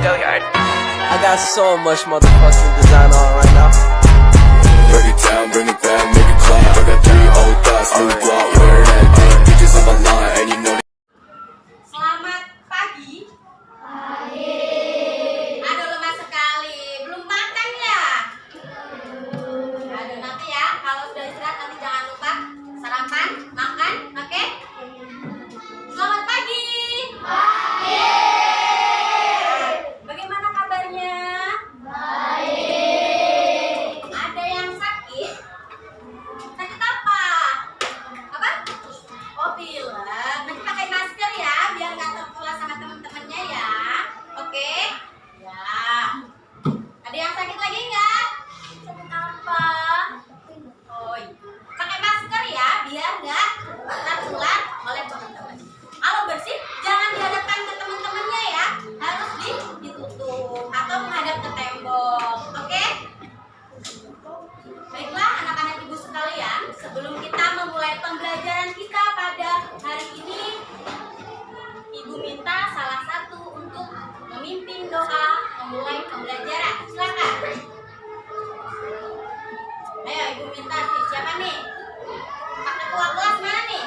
I got so much motherfucking design on right now. Break it down, bring it back, make it clap. I got 3 old thoughts, new block, where that day. Bitches on my line, and you know. Selamat pagi. Aduh, lemas sekali. Belum makan ya? Aduh, nanti ya. Kalau sudah istirahat nanti jangan lupa sarapan, makan, oke? Selamat pagi. Bagaimana kabarnya? Ada yang sakit? Sakit apa? Apa? Oh, pilek. Nanti pakai masker ya, biar nggak tertular sama teman-temannya ya. Oke? Ya. Ada yang sakit lagi nggak? Sakit apa? Oh, iya. Pakai masker ya, biar nggak tertular oleh teman-teman. Kalau bersih, jangan dihadapkan ke teman-temannya ya. Harus ditutup atau menghadap ke tembok. Oke? Baiklah anak-anak ibu sekalian, sebelum kita memulai pembelajaran kita pada hari ini, ibu minta salah satu untuk memimpin doa memulai pembelajaran. Silakan. Ayo ibu minta nih, siapa nih? Pak Ketua kelas mana nih?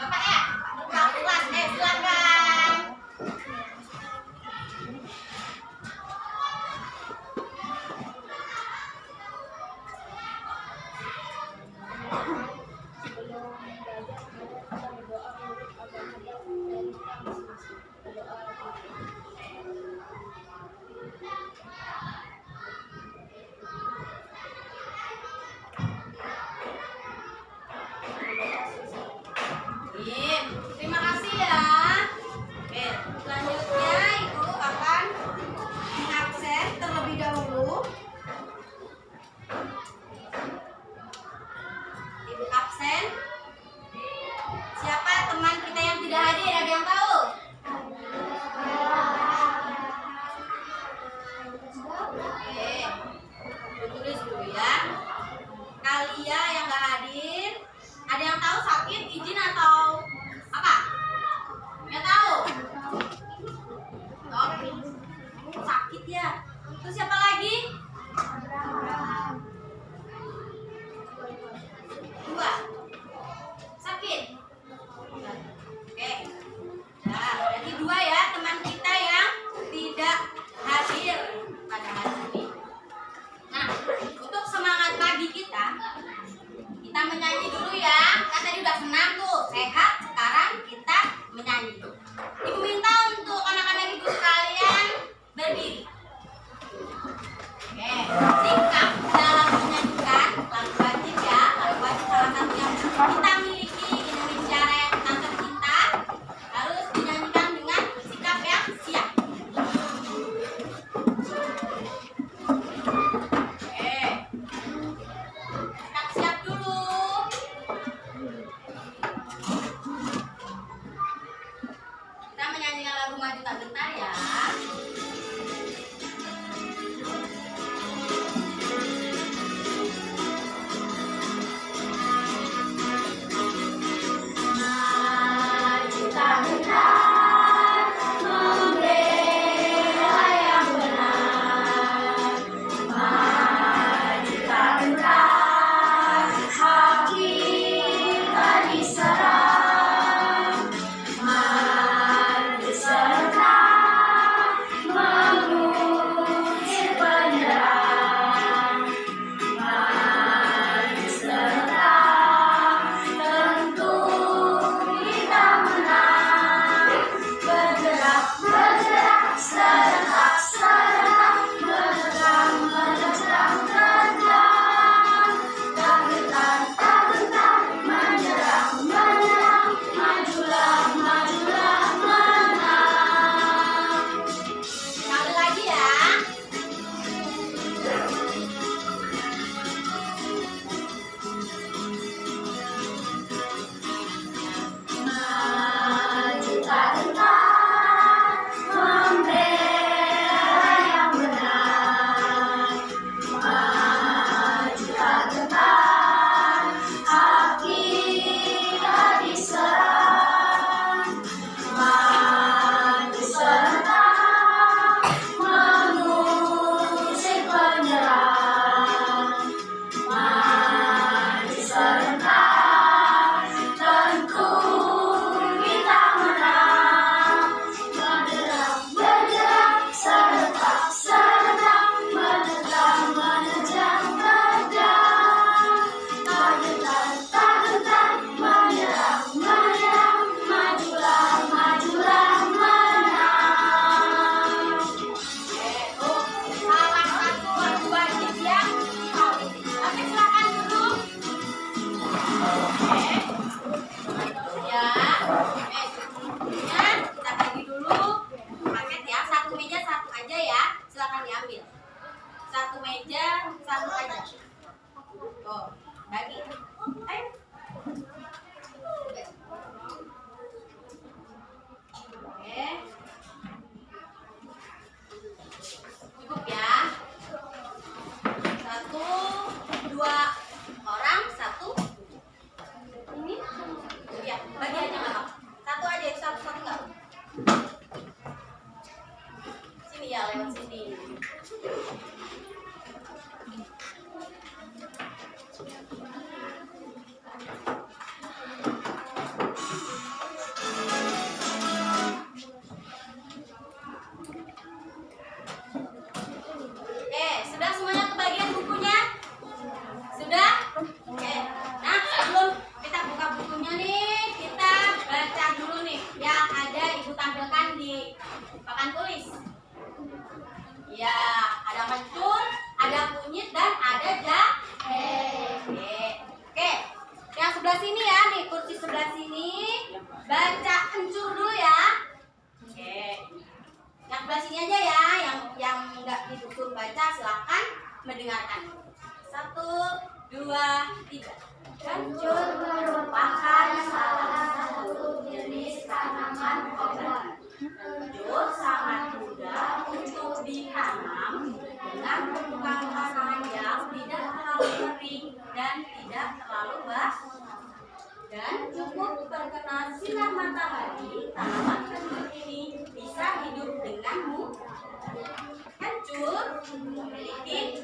Bapak ya? Pak Ketua kelas, silakan. Terima kasih ya. Oke, selanjutnya ibu akan absen terlebih dahulu. Ibu absen. Siapa teman kita yang tidak hadir? Ada yang tahu? Oke, tulis dulu ya. Kalian yang nggak hadir, ada yang tahu sakit, izin atau apa? Nggak tahu? Oke, sakit ya. Terus siapa lagi? Dua. Sakit. Oke. Nah, berarti dua ya teman kita yang tidak hadir pada hari ini. Nah, untuk semangat pagi kita menyanyi dulu ya. Kan tadi udah senam tuh, sehat. Sekarang kita menyanyi. Ibu minta untuk anak-anak ibu sekalian berdiri. Oke, sikap dalam menyanyikan lagu wajib ya. Lagu wajib salah satu yang kita miliki, Indonesia Raya Kita Tercinta, harus dinyanyikan dengan sikap yang siap. Oke, siap dulu. Kita menyanyikan lagu Maju Tak Gentar ya. papan tulis. Ya, ada kencur, ada kunyit, dan ada jahe. Oke, yang sebelah sini ya, nih kursi sebelah sini. Baca kencur dulu ya. Oke, yang sebelah sini aja ya, yang nggak disuruh baca silahkan mendengarkan. 1, 2, 3. Kencur merupakan salah satu jenis tanaman obat. Kencur sangat mudah untuk ditanam dengan permukaan tanah yang tidak terlalu kering dan tidak terlalu basah. Dan cukup terkena sinar matahari, tanaman kencur ini bisa hidup dengan mudah. Kencur memiliki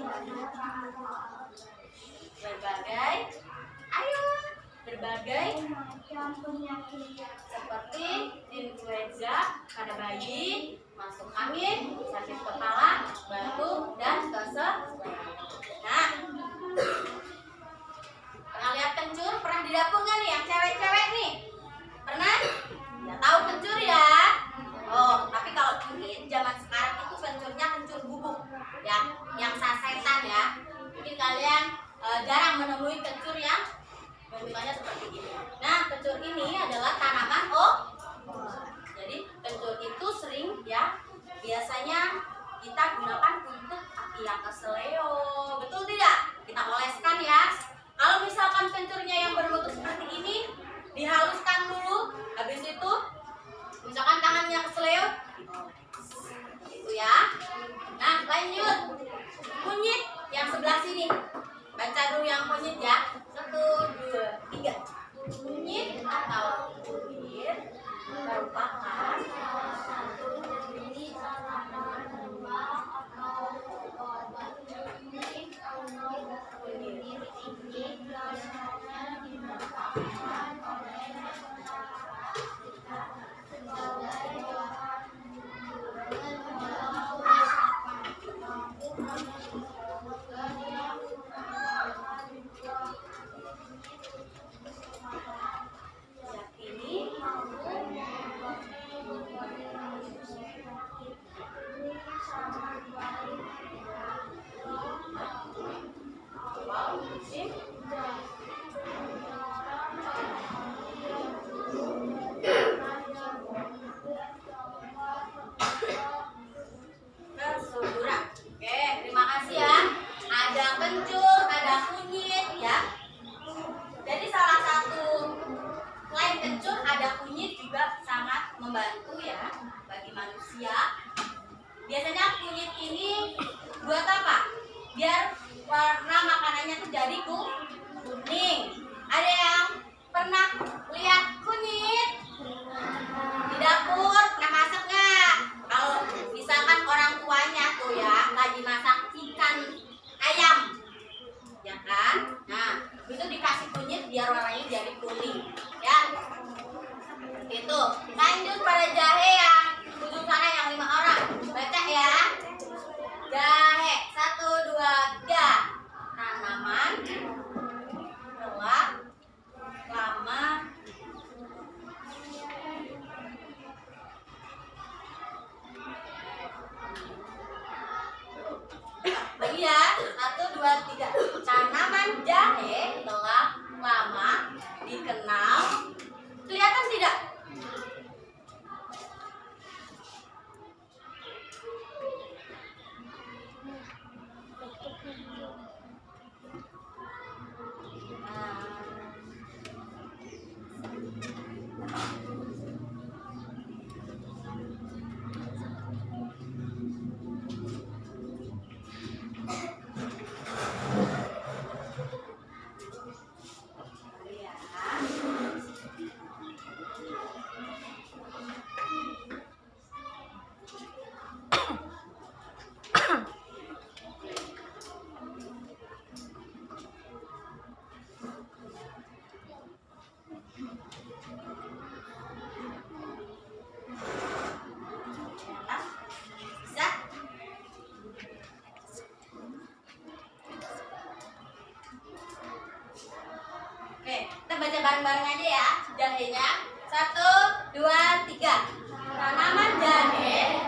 berbagai macam penyakit seperti influenza pada bayi, masuk angin, sakit kepala, batuk, dan kesemutan. Nah, pernah lihat kencur? Pernah di dapur nggak nih yang cewek-cewek nih? Pernah? Ya tahu kencur ya? Oh, tapi kalau mungkin zaman sekarang itu kencurnya kencur bubuk, ya, yang sasetan ya. Mungkin kalian jarang menemui kencur yang bentukannya seperti ini. Nah, kencur ini adalah tanaman jadi kencur itu sering ya, biasanya kita gunakan untuk kaki yang keseleo. Betul tidak? Kita oleskan ya. Kalau misalkan kencurnya yang berbentuk seperti ini, dihaluskan dulu. Habis itu, misalkan tangannya keseleo, itu ya. Nah, lanjut. Kunyit yang sebelah sini. Baca dulu yang kunyit ya. 1, 2, 3. Kunyit atau kunyit merupakan salah satu jenis tanaman lembah atau obat. Kunyit ini biasanya dimanfaatkan oleh masyarakat kita sebagai bahan dalam masakan maupun kesuburan. Oke, terima kasih ya. Ada kencur, ada kunyit ya. Jadi salah satu selain kencur ada kunyit juga sangat membantu ya bagi manusia. Biasanya kunyit ini buat apa? Biar warna makanannya tuh jadi kuning. Ada yang pernah lihat kunyit di dapur? Pernah masak nggak? Kalau misalkan orang tuanya tuh ya lagi masak ikan ayam, ya kan? Nah, itu dikasih kunyit biar warnanya jadi kuning, ya. Seperti itu. Lanjut pada jahe yang ujung sana yang 5 orang. Baca ya. Jahe. 1, 2, 3. Tanaman telah lama lagi ya. 1, 2, 3. Tanaman jahe telah lama dikenal. Kelihatan tidak? Baca bareng-bareng aja ya jahenya. 1, 2, 3. Tanaman jahe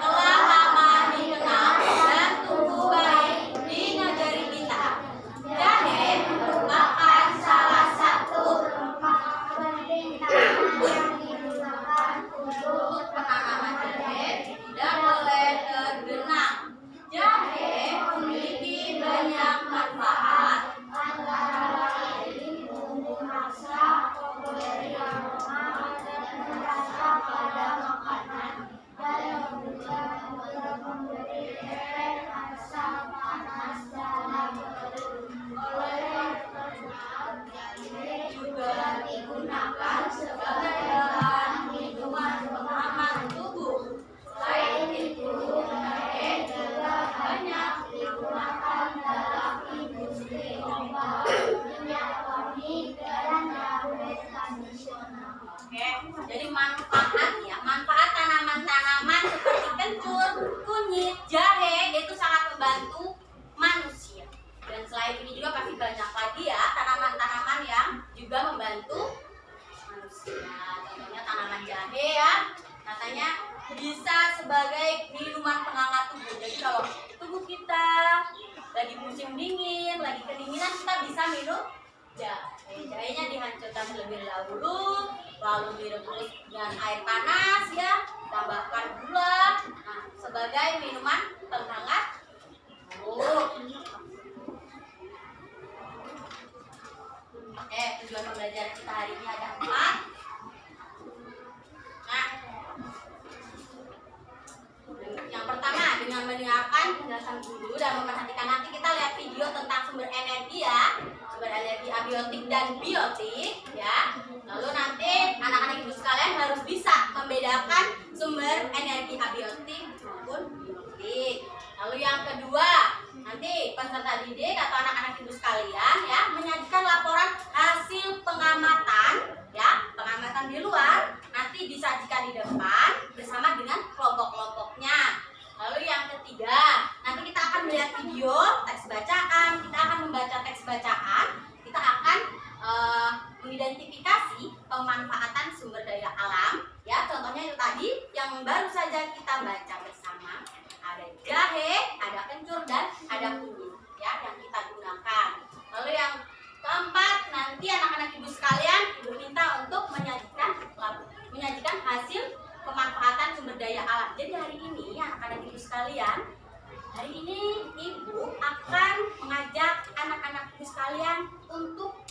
membantu manusia. Dan selain ini juga pasti banyak lagi ya tanaman-tanaman yang juga membantu manusia. Contohnya tanaman jahe ya, katanya bisa sebagai minuman penghangat tubuh. Jadi kalau tubuh kita lagi musim dingin, lagi kedinginan, kita bisa minum jahe. Jahenya dihancurkan terlebih dahulu, lalu direbus dengan air panas ya, tambahkan gula, nah, sebagai minuman penghangat tubuh. Tujuan pembelajaran kita hari ini ada 4. Nah, yang pertama dengan mendengarkan penjelasan guru dan memperhatikan, nanti kita lihat video tentang sumber energi ya, sumber energi abiotik dan biotik ya. Lalu nanti anak-anak ibu sekalian harus bisa membedakan sumber energi abiotik maupun biotik. Lalu yang kedua, nanti peserta didik atau anak-anak ibu sekalian ya menyajikan laporan hasil pengamatan ya, pengamatan di luar nanti disajikan di depan bersama dengan kelompok-kelompoknya. Lalu yang ketiga, nanti kita akan melihat video teks bacaan, kita akan membaca teks bacaan, kita akan mengidentifikasi pemanfaatan sumber daya alam ya, contohnya itu tadi yang baru saja kita baca bersama. Ada jahe, ada kencur, dan ada kunyit ya yang kita gunakan. Lalu yang keempat, nanti anak-anak ibu sekalian ibu minta untuk menyajikan hasil pemanfaatan sumber daya alam. Jadi hari ini anak-anak ibu sekalian, hari ini ibu akan mengajak anak-anak ibu sekalian untuk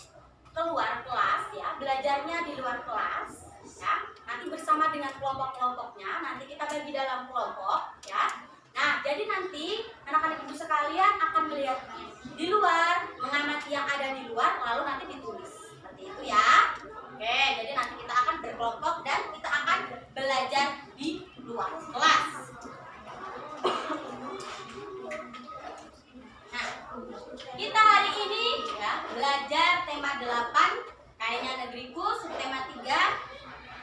keluar kelas ya, belajarnya di luar kelas ya. Nanti bersama dengan kelompok-kelompoknya, nanti kita bagi dalam kelompok ya. Nah, jadi nanti anak-anak ibu sekalian akan melihat di luar, mengamati yang ada di luar, lalu nanti ditulis. Seperti itu ya. Oke, jadi nanti kita akan berkelompok dan kita akan belajar di luar kelas. Nah, kita hari ini ya belajar tema 8, kayaknya negeriku, subtema 3,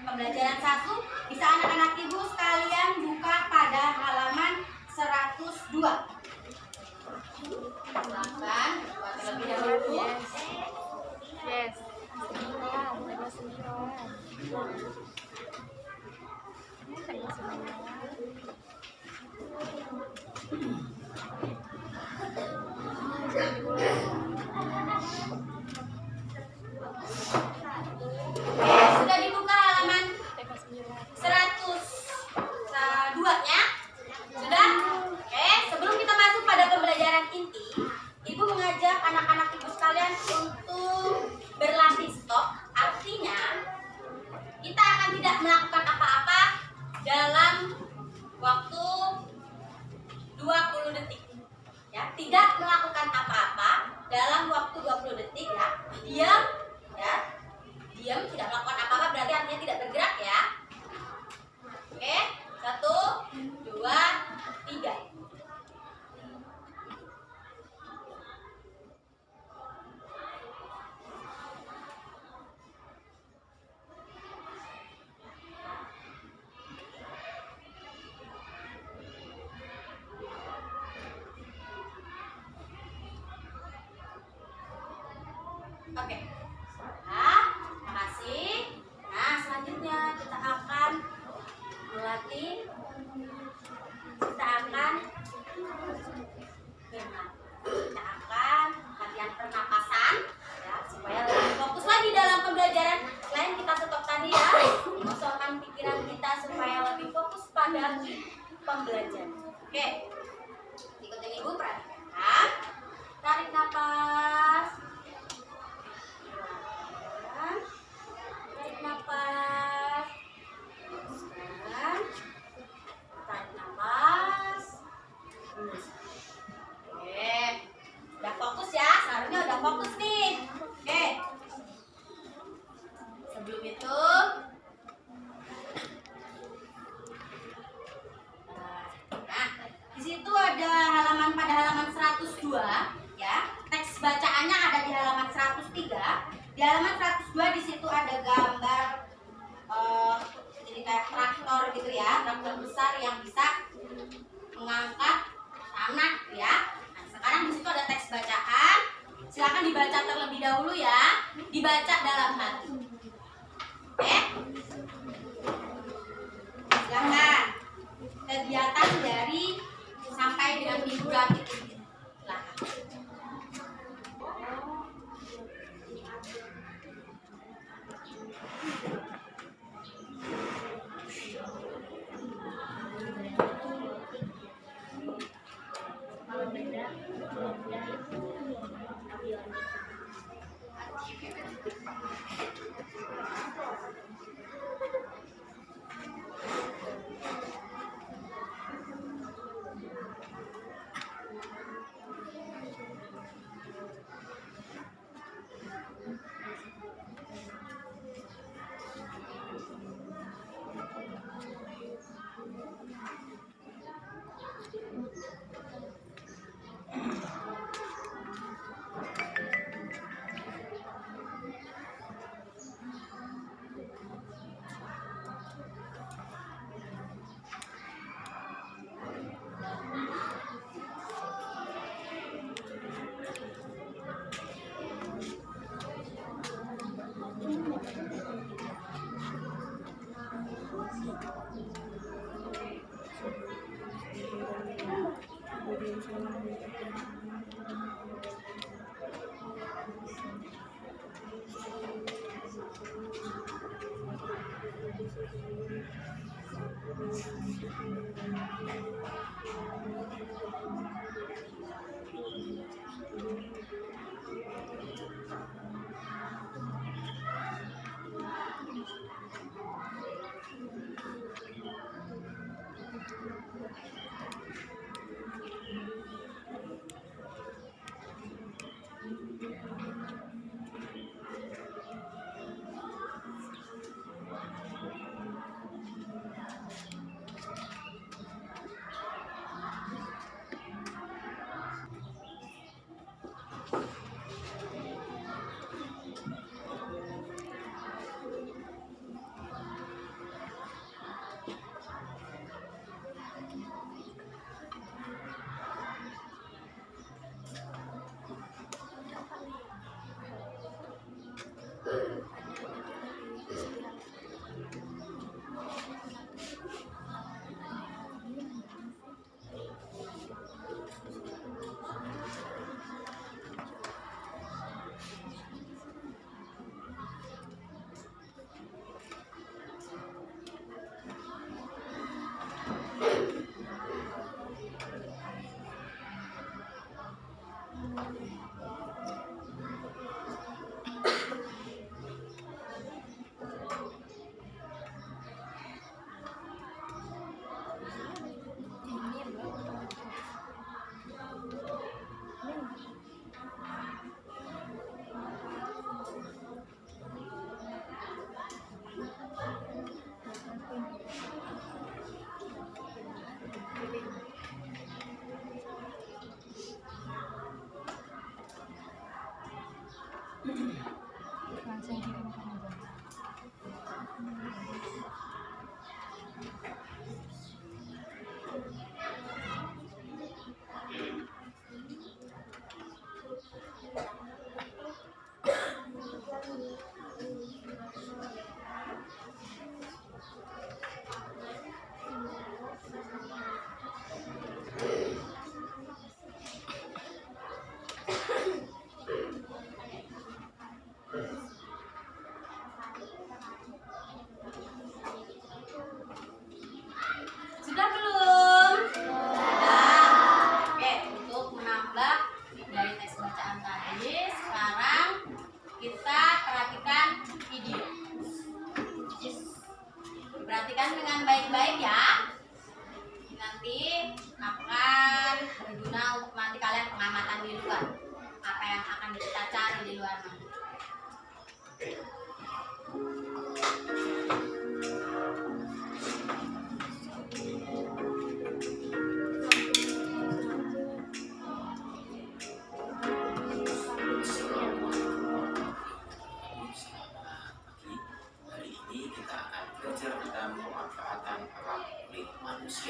pembelajaran 1. Bisa anak-anak ibu sekalian buka pada halaman 102. Silakan buat terlebih dahulu. Yes. Sudah dibuka halaman 102-nya? Sudah? Oke, sebelum kita masuk pada pembelajaran inti, Ibu mengajak anak-anak ibu sekalian untuk berlatih stop. Artinya, kita akan tidak melakukan apa-apa dalam waktu 20 detik. Ya, tidak melakukan apa-apa dalam waktu 20 detik ya. Diam ya. Diam, tidak melakukan apa-apa berarti artinya tidak bergerak ya. Oke, 1, 2, 3. Oke. Nah, makasih. Nah, selanjutnya kita akan melatih. Kita akan latihan pernapasan ya, supaya lebih fokus lagi dalam pembelajaran. Selain kita stop tadi ya, mengosongkan pikiran kita supaya lebih fokus pada pembelajaran. Oke. Ikutin ibu, perhatikan. Tarik nafas. Tarik nafas. Tarik nafas. Oke, udah fokus ya, seharusnya udah fokus nih. Oke, sebelum itu nah, di situ ada pada halaman 102 ya. Teks bacaannya ada di halaman 103. Di halaman 102 di situ ada gambar jadi kayak traktor gitu ya, traktor besar yang bisa mengangkat tanah ya. Silakan dibaca terlebih dahulu ya. Dibaca dalam hati. Oke? Silakan. Kegiatan dari sampai dengan minggu gratis. Silakan.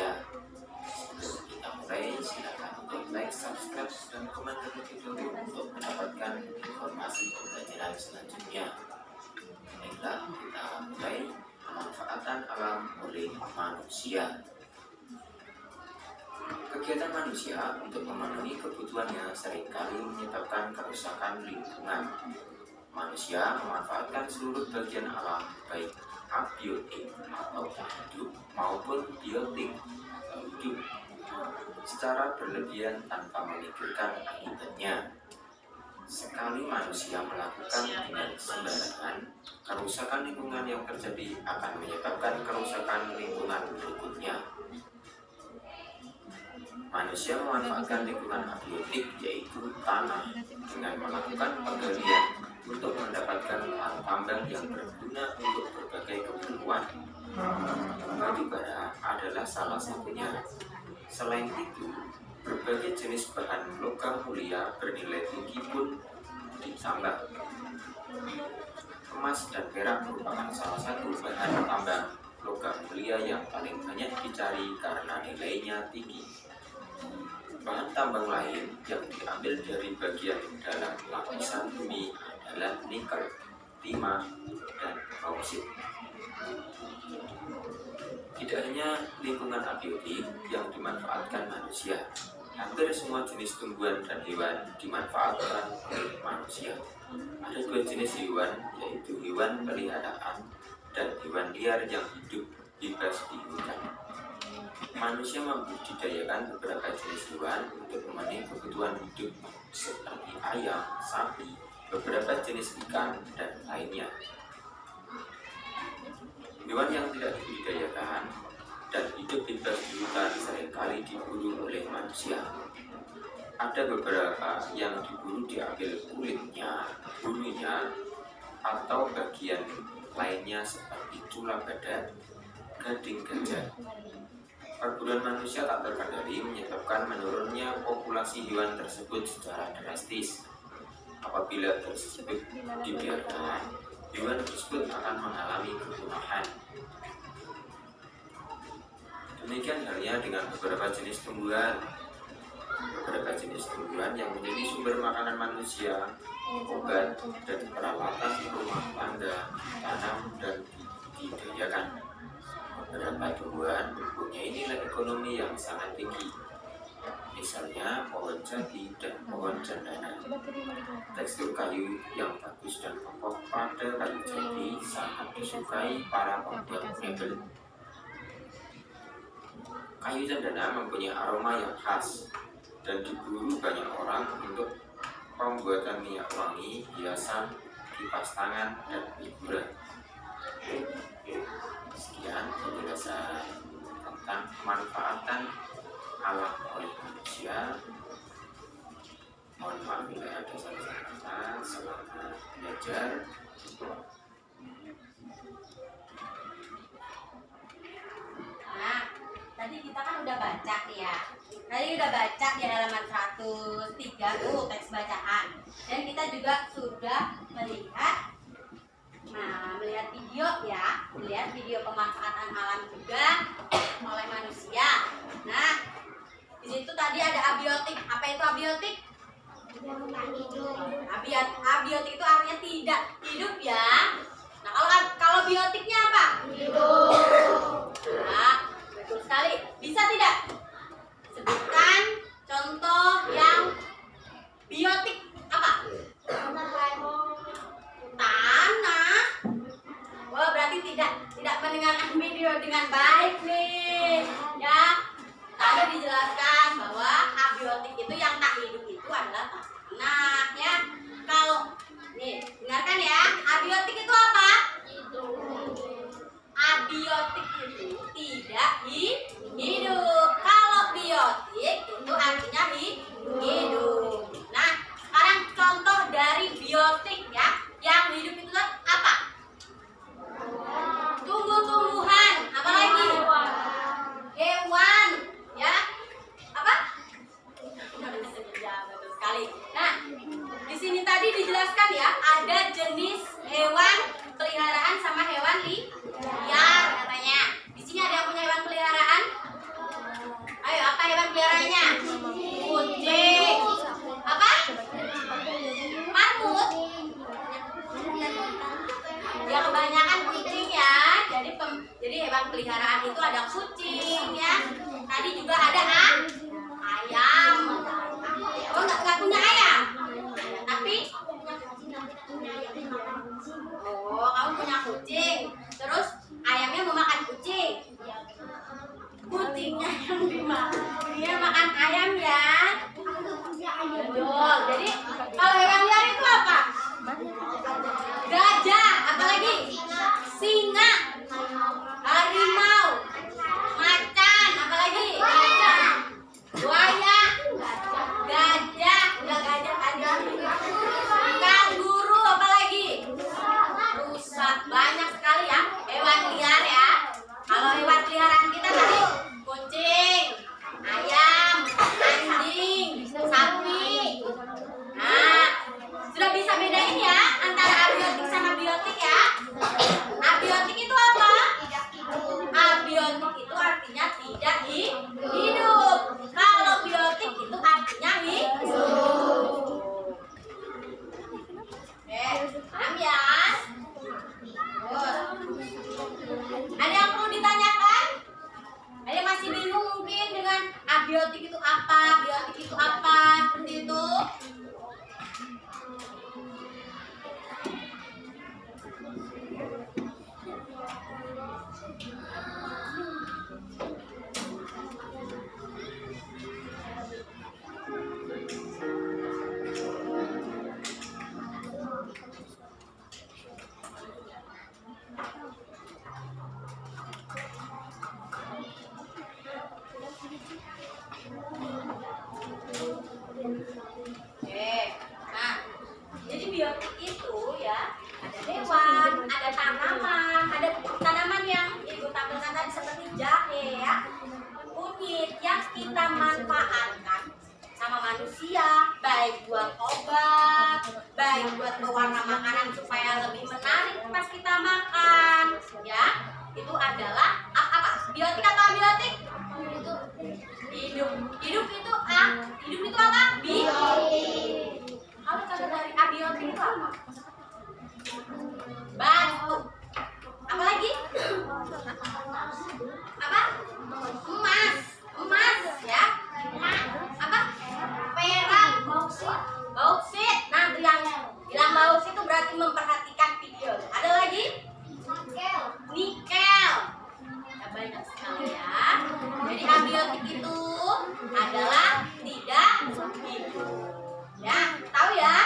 manusia. Sebelum kita mulai, silakan untuk like, subscribe, dan komen terlebih dahulu untuk mendapatkan informasi pembelajaran selanjutnya. Baiklah, kita mulai. Pemanfaatan alam oleh manusia. Kegiatan manusia untuk memenuhi kebutuhannya seringkali menyebabkan kerusakan lingkungan. Manusia memanfaatkan seluruh bagian alam, baik abiotik atau tak hidup maupun biotik atau hidup, secara berlebihan tanpa memikirkan akibatnya. Sekali manusia melakukan dengan sembarangan, kerusakan lingkungan yang terjadi akan menyebabkan kerusakan lingkungan berikutnya. Manusia memanfaatkan lingkungan abiotik, yaitu tanah, dengan melakukan penggalian untuk mendapatkan bahan tambang yang berguna untuk berbagai keperluan. Batu bara adalah salah satunya. Selain itu, berbagai jenis bahan logam mulia bernilai tinggi pun ditambah. Emas dan perak merupakan salah satu bahan tambang logam mulia yang paling banyak dicari karena nilainya tinggi. Bahan tambang lain yang diambil dari bagian dalam lapisan bumi adalah nikel, timah, dan bauksit. Tidak hanya lingkungan abiotik yang dimanfaatkan manusia, hampir semua jenis tumbuhan dan hewan dimanfaatkan oleh manusia. Ada dua jenis hewan, yaitu hewan peliharaan dan hewan liar yang hidup bebas di hutan. Manusia membudidayakan beberapa jenis hewan untuk memenuhi kebutuhan hidup seperti ayam, sapi, beberapa jenis ikan, dan lainnya. Hewan yang tidak dibudidayakan dan hidup bebas di hutan seringkali diburu oleh manusia. Ada beberapa yang diburu diambil kulitnya, bulunya, atau bagian lainnya seperti tulang badan, gading gajah. Perburuan manusia tak terkendali menyebabkan menurunnya populasi hewan tersebut secara drastis. Apabila tersebut dibiarkan, hewan tersebut akan mengalami kepunahan. Demikian halnya dengan beberapa jenis tumbuhan. Beberapa jenis tumbuhan yang menjadi sumber makanan manusia, obat, dan peralatan rumah tangga, tanam, dan dibudidayakan. Beberapa tumbuhan mempunyai nilai ekonomi yang sangat tinggi, misalnya pohon jati dan pohon cendana. Tekstur kayu yang bagus dan kokoh pada kayu jati sangat disukai para pembuat mebel. Kayu cendana mempunyai aroma yang khas dan diburu banyak orang untuk pembuatan minyak wangi, hiasan, kipas tangan, dan hiburan. Sekian penjelasan tentang pemanfaatan alam oleh manusia. Mohon maaf bila ada salah kata. Selamat belajar. Nah, tadi kita kan udah baca nih ya. Tadi udah baca di halaman 103 tuh teks bacaan. Dan kita juga sudah melihat video ya, melihat video pemanfaatan alam juga oleh manusia. Nah, di situ tadi ada abiotik. Apa itu abiotik? Abiotik itu artinya tidak hidup ya. Nah, kalau biotiknya apa? Hidup. Nah, betul sekali. Bisa tidak? Sebutkan contoh yang biotik apa? Tanah. Wah, berarti tidak mendengarkan video dengan baik nih. Ya, tadi dijelaskan bahwa abiotik itu yang tak hidup itu adalah tanah ya. Kalau nih, dengarkan ya, abiotik itu apa? Abiotik itu tidak hidup. Kalau biotik itu artinya hidup. Nah, sekarang contoh dari biotik ya, yang hidup itu apa? Tumbuh-tumbuhan, apa lagi? Hewan, ya. hewan peliharaan itu ada kucing ya. Tadi juga ada ayam. Oh, nggak punya ayam. Tapi kamu punya kucing. Terus ayamnya mau makan kucing. Kucingnya yang dia makan ayam ya. Betul. Jadi kalau hewan liar itu apa? Gajah, apalagi? Singa, harimau, macan, apalagi? Buaya, gajah, udah gajah tadi. Kanguru, apalagi? Rusa, banyak sekali ya hewan liar ya. Kalau hewan peliharaan kita tadi kucing, ayam, anjing, sapi. Nah, sudah bisa bedain ya antara abiotik sama biotik ya. Abiotik itu apa? Abiotik itu artinya tidak hidup. Kalau biotik itu artinya hidup. Paham ya? Ada yang perlu ditanyakan? Ada yang masih bingung mungkin dengan abiotik itu apa, biotik itu apa, seperti itu? Nah, jadi biotik itu ya ada hewan, ada tanaman yang ibu tampilkan tadi seperti jahe ya, kunyit yang kita manfaatkan sama manusia, baik buat obat, baik buat pewarna makanan supaya lebih menarik pas kita makan, ya. Itu adalah apa? Biotik atau abiotik? Hidup. Hidup itu apa? Biotik. Kalau kata dari abiotik itu apa? Batu. Apa lagi? Apa? Emas ya. Apa? Perak. Bauksit. Nah, bilang bauksit itu berarti memperhatikan video. Ada lagi? Nikel. Ya, banyak sekali ya. Jadi abiotik itu adalah tidak hidup. Ya, tahu ya?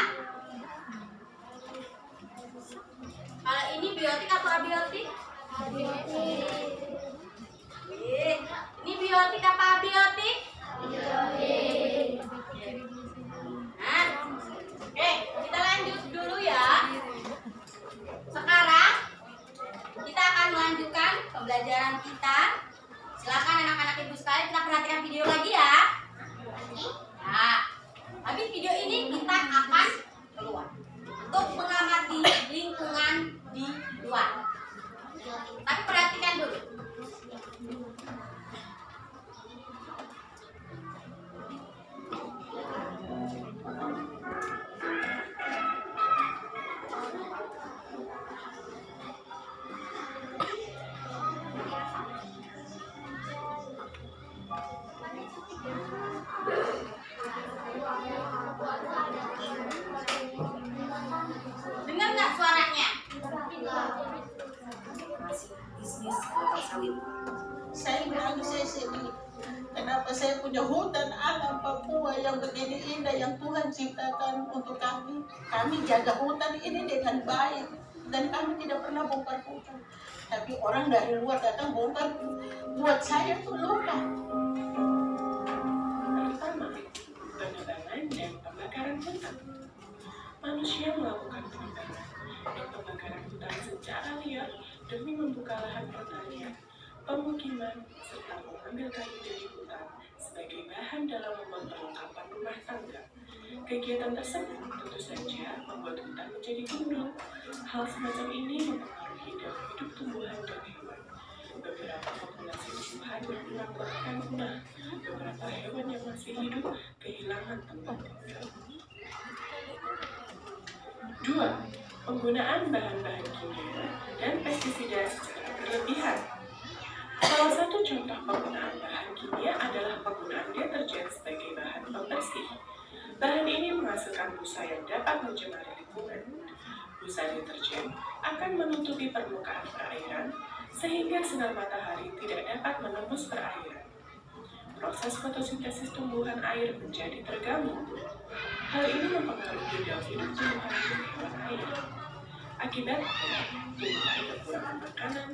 Kalau ini biotik atau abiotik? Ini biotik apa abiotik? Nah, kita lanjut dulu ya. Sekarang kita akan melanjutkan pembelajaran kita. Silakan anak-anak ibu sekalian, kita perhatikan video lagi ya. Nah, habis video ini kita akan keluar untuk mengamati lingkungan di luar. Tapi perhatikan dulu. Dengar nggak suaranya? Bisnis kelapa sawit. Saya bilang saya sedih. Kenapa saya punya hutan alam Papua yang begini indah yang Tuhan ciptakan untuk kami. Kami jaga hutan ini dengan baik dan kami tidak pernah bongkar hutan. Tapi orang dari luar datang bongkar, buat saya itu luka. Pertama, penebangan dan pembakaran hutan. Manusia melakukan penebangan dan pembakaran hutan secara liar demi membuka lahan pertanian, pemukiman, serta mengambil kayu dari hutan sebagai bahan dalam membuat perlengkapan rumah tangga. Kegiatan tersebut tentu saja membuat hutan menjadi gundul. Hal semacam ini mempengaruhi daya hidup tumbuhan dan hewan. Beberapa populasi tumbuhan berkurang bahkan punah. Beberapa hewan yang masih hidup kehilangan tempat tinggal. 2. Penggunaan bahan-bahan kimia dan pestisida secara berlebihan. Salah satu contoh penggunaan bahan kimia adalah penggunaan deterjen sebagai bahan pembersih. Bahan ini menghasilkan busa yang dapat mencemari lingkungan. Busa deterjen akan menutupi permukaan perairan sehingga sinar matahari tidak dapat menembus perairan. Proses fotosintesis tumbuhan air menjadi terganggu. Hal ini mempengaruhi daya hidup tumbuhan dan hewan air. Akibatnya, tumbuhan kekurangan makanan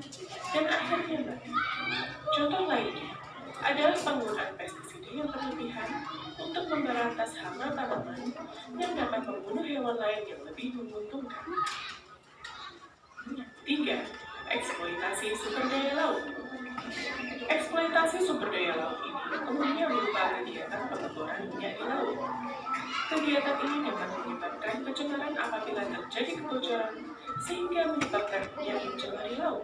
dan akhirnya mati. Contoh lainnya adalah penggunaan pestisida yang berlebihan untuk memberantas hama tanaman yang dapat membunuh hewan lain yang lebih menguntungkan. 3. Eksploitasi sumber daya laut. Eksploitasi sumber daya laut ini umumnya berupa kegiatan pengeboran minyak di laut. Kegiatan ini dapat menyebabkan pencemaran apabila terjadi kebocoran sehingga menyebabkan minyak mencemari laut.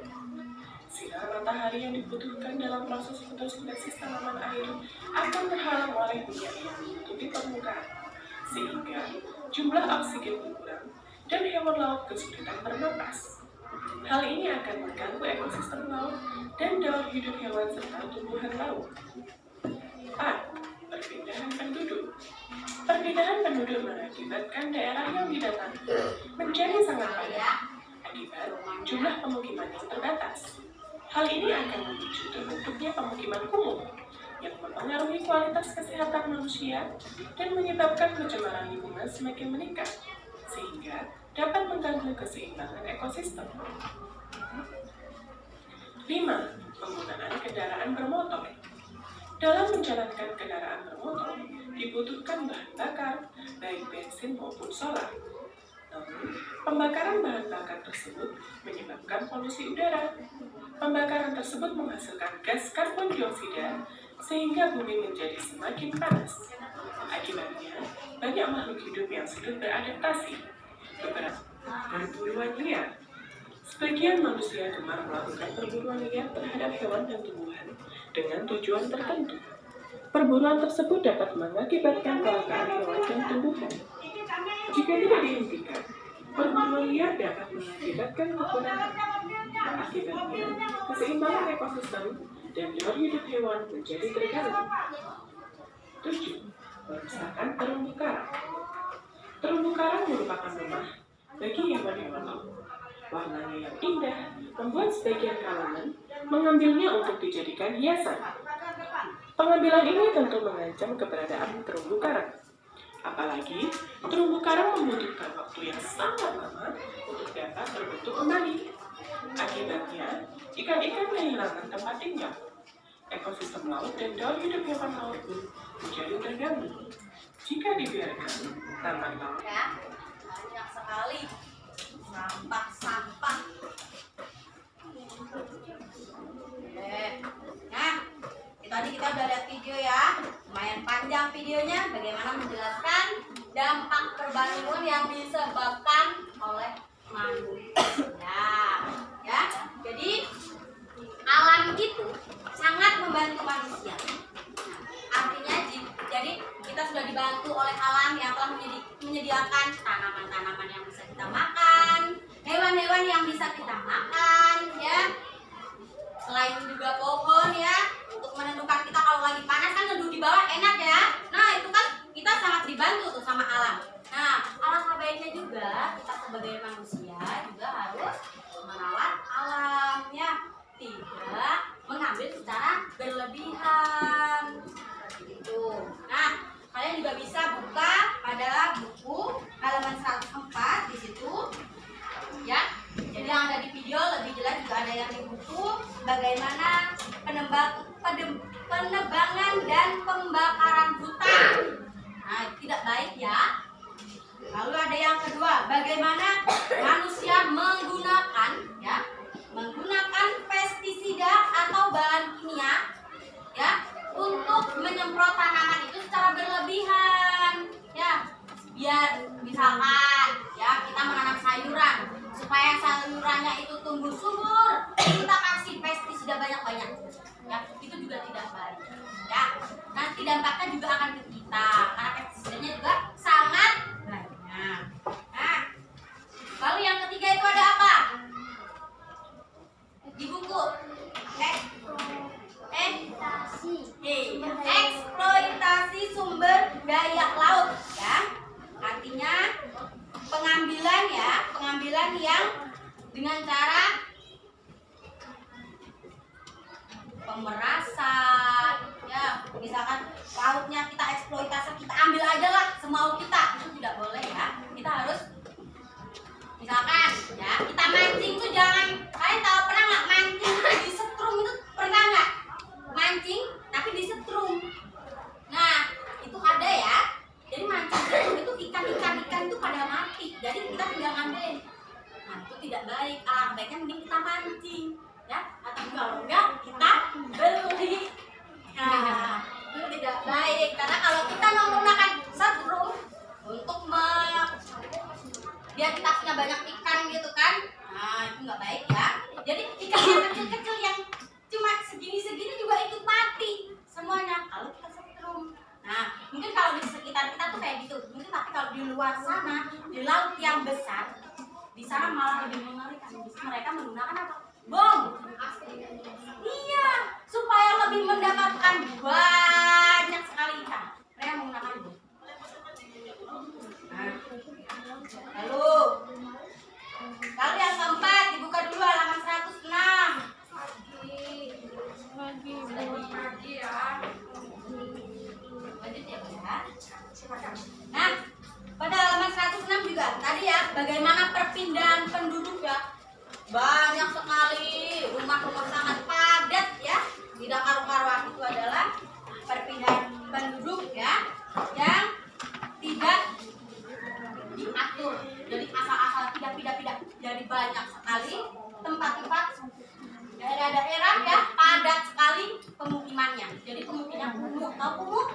Sinar matahari yang dibutuhkan dalam proses fotosintesis tanaman air akan terhalang oleh minyak yang menutupi permukaan, sehingga jumlah oksigen berkurang dan hewan laut kesulitan bernapas. Hal ini akan mengganggu ekosistem laut dan daya hidup hewan serta tumbuhan laut. 4. Perpindahan penduduk. Perpindahan penduduk mengakibatkan daerah yang didatangi menjadi sangat padat akibat jumlah pemukiman yang terbatas. Hal ini akan memicu terbentuknya pemukiman kumuh yang mempengaruhi kualitas kesehatan manusia dan menyebabkan pencemaran lingkungan semakin meningkat, sehingga dapat mengganggu keseimbangan ekosistem. 5. Penggunaan kendaraan bermotor. Dalam menjalankan kendaraan bermotor, dibutuhkan bahan bakar, baik bensin maupun solar. Namun, pembakaran bahan bakar tersebut menyebabkan polusi udara. Pembakaran tersebut menghasilkan gas karbon dioksida, sehingga bumi menjadi semakin panas. Akibatnya, banyak makhluk hidup yang sulit beradaptasi. Beberapa perburuan liar. Sebagian manusia gemar melakukan perburuan liar terhadap hewan dan tumbuhan dengan tujuan tertentu. Perburuan tersebut dapat mengakibatkan kelangkaan hewan dan tumbuhan. Jika tidak dihentikan, perburuan liar dapat mengakibatkan kekurangan. Akibatnya, keseimbangan ekosistem dan daya hidup hewan menjadi terganggu. 7. Perusakan terumbu karang. Terumbu karang merupakan rumah bagi hewan-hewan laut. Warnanya yang indah membuat sebagian kalangan mengambilnya untuk dijadikan hiasan. Pengambilan ini tentu mengancam keberadaan terumbu karang. Apalagi, terumbu karang membutuhkan waktu yang sangat lama untuk dapat terbentuk kembali. Akibatnya, ikan-ikan kehilangan tempat tinggal. Ekosistem laut dan daya hidup hewan laut pun menjadi terganggu. Jika dibiarkan, taman laut Ya, banyak sekali sampah-sampah. Nah, tadi kita udah lihat video ya, lumayan panjang videonya, bagaimana menjelaskan dampak perubahan yang disebabkan oleh manusia. Ya, jadi alam itu sangat membantu manusia. Artinya, jadi kita sudah dibantu oleh alam yang telah menyediakan tanaman-tanaman yang bisa kita makan, hewan-hewan yang bisa kita makan, ya. Selain juga pohon ya, untuk menentukan kita kalau lagi panas kan duduk di bawah enak ya. Nah itu kan kita sangat dibantu tuh sama alam. Nah alangkah baiknya juga kita sebagai manusia juga harus merawat alam ya, tidak mengambil secara berlebihan gitu. Nah kalian juga bisa buka pada buku halaman 104 di situ ya. Jadi yang ada di video lebih jelas juga ada yang di buku bagaimana penebangan dan pembakaran hutan. Nah, tidak baik ya. Lalu ada yang kedua, bagaimana manusia menggunakan pestisida atau bahan kimia ya untuk menyemprot tanaman itu secara berlebihan ya. Biar misalkan ya kita menanam sayuran, supaya sayurannya itu tumbuh subur, kita kasih pestisida banyak-banyak ya, itu juga tidak baik ya. Nanti dampaknya juga akan ke kita karena pestisidanya juga sangat banyak. Nah, lalu yang ketiga itu ada apa di buku? tidak baik karena kalau kita menggunakan setrum untuk biar kita punya banyak ikan gitu kan, nah itu nggak baik ya. Jadi ikan yang kecil-kecil yang cuma segini-segini juga ikut mati semuanya kalau kita setrum. Nah mungkin kalau di sekitar kita tuh kayak gitu mungkin, tapi kalau di luar sana di laut yang besar di sana malah lebih mengerikan. Mereka menggunakan apa? Bom. Iya, supaya lebih mendapatkan banyak sekali ikan. Mereka menggunakan bom. Nah, lalu yang keempat dibuka dulu halaman 106. Lagi ya. Lanjut ya, Bu ya. Nah, pada halaman 106 juga tadi ya, bagaimana perpindahan penduduk ya. Banyak sekali rumah-rumah sangat padat ya. Tidak karu-karuan, itu adalah perpindahan penduduk ya yang tidak diatur. Jadi asal-asal tidak. Jadi banyak sekali tempat-tempat daerah-daerah ya padat sekali pemukimannya. Jadi pemukiman kumuh, tahu kumuh?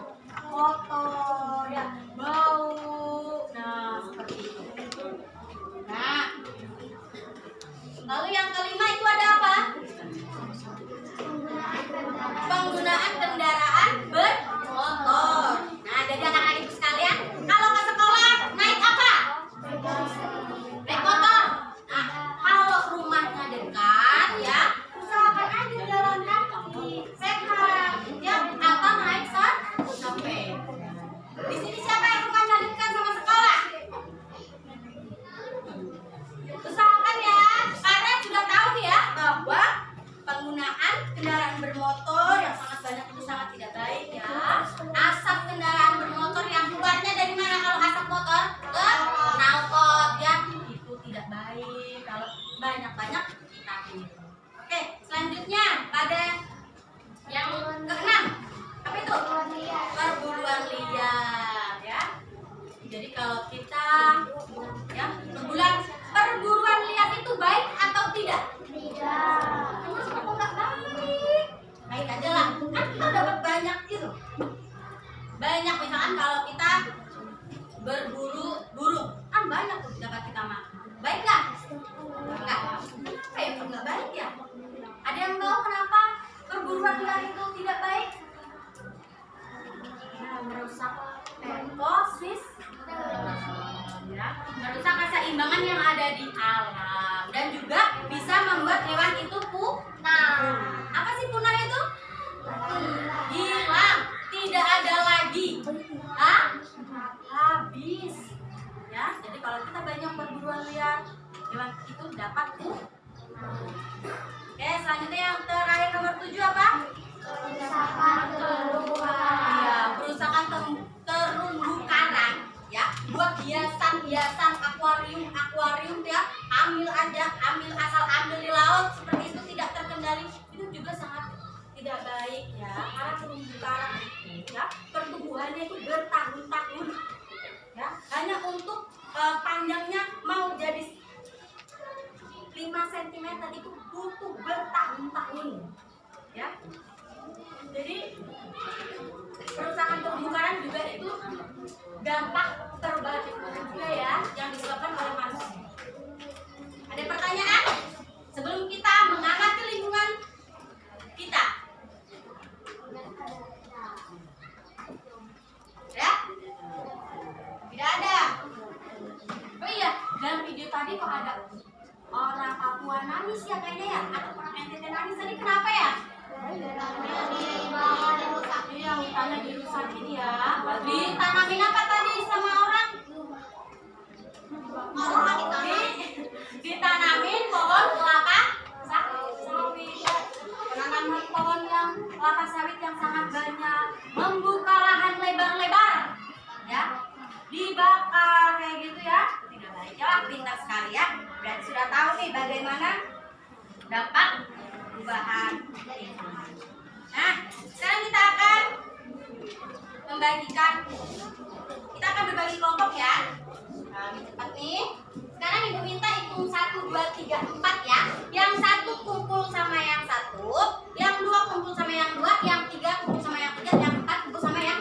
Kotor ya, bau. Nah, seperti itu. Nah, lalu yang kelima itu ada apa? Penggunaan kendaraan bermotor. Nah, jadi anak-anak ibu sekalian, kalau ke sekolah naik apa? Naik motor. Nah, kalau rumahnya dekat ya, usahakan aja jalan kaki, sehat, ya, atau naik sepeda. Di sini siapa yang rumahnya dekat sama sekolah? Usahakan ya, karena sudah tahu ya bahwa penggunaan kendaraan bermotor yang sangat banyak itu sangat tidak baik ya. Asap kendaraan bermotor yang keluarnya dari mana kalau asap motor? Ke knalpot ya. Itu tidak baik kalau banyak-banyak kita minum. Oke, selanjutnya pada yang keenam. Apa itu? Perburuan liar ya. Jadi kalau kita ya perburuan liar itu baik atau tidak? Tidak. Kenapa nggak baik? Baik aja lah. Kan kita dapat banyak gitu. Banyak misalkan kalau kita berburu burung, kan banyak tuh dapat kita makan. Baik nggak? Nggak. Kayak nggak baik ya. Ada yang tahu kenapa perburuan liar itu tidak baik? Nah, merusak ekosistem ya, merusak keseimbangan yang ada di alam dan juga bisa membuat hewan itu punah. Apa sih punah itu? Hilang, tidak ada lagi. Habis. Ya, jadi kalau kita banyak perburuan liar, hewan itu dapat punah. Oke, selanjutnya yang terakhir nomor 7 apa? Perusakan terumbu karang. Iya, perusakan terumbu karang ya. Buat hiasan akuarium ya. Ambil di laut seperti itu tidak terkendali. Itu juga sangat tidak baik ya. Karena terumbu karang itu ya pertumbuhannya itu bertahun-tahun. Ya, hanya untuk panjangnya mau jadi 5 cm itu butuh bertahun-tahun ya. Jadi perusakan terumbu karang juga itu dampak terbalik juga ya yang disebabkan oleh manusia. Ada pertanyaan? Sebelum kita mengamati lingkungan kita. Ya? Tidak ada. Oh iya, dalam video tadi kok ada orang Papua nangis ya kayaknya ya, atau orang NTT nangis tadi kenapa ya? Iya, hutannya dirusakin ya. Ditanamin apa tadi sama orang? Ditanamin pohon kelapa sawit. Penanaman pohon yang kelapa sawit yang sangat banyak, membuka lahan lebar-lebar, ya. Dibakar kayak gitu ya. Tidak baik ya, pintar sekali ya. Berarti sudah tahu nih bagaimana dampak perubahan lingkungan. Nah, sekarang kita akan berbagi kelompok ya. Nah, cepat nih. Sekarang ibu minta hitung 1, 2, 3, 4 ya. Yang 1 kumpul sama yang 1, yang 2 kumpul sama yang 2, yang 3 kumpul sama yang 3, yang 4 kumpul sama yang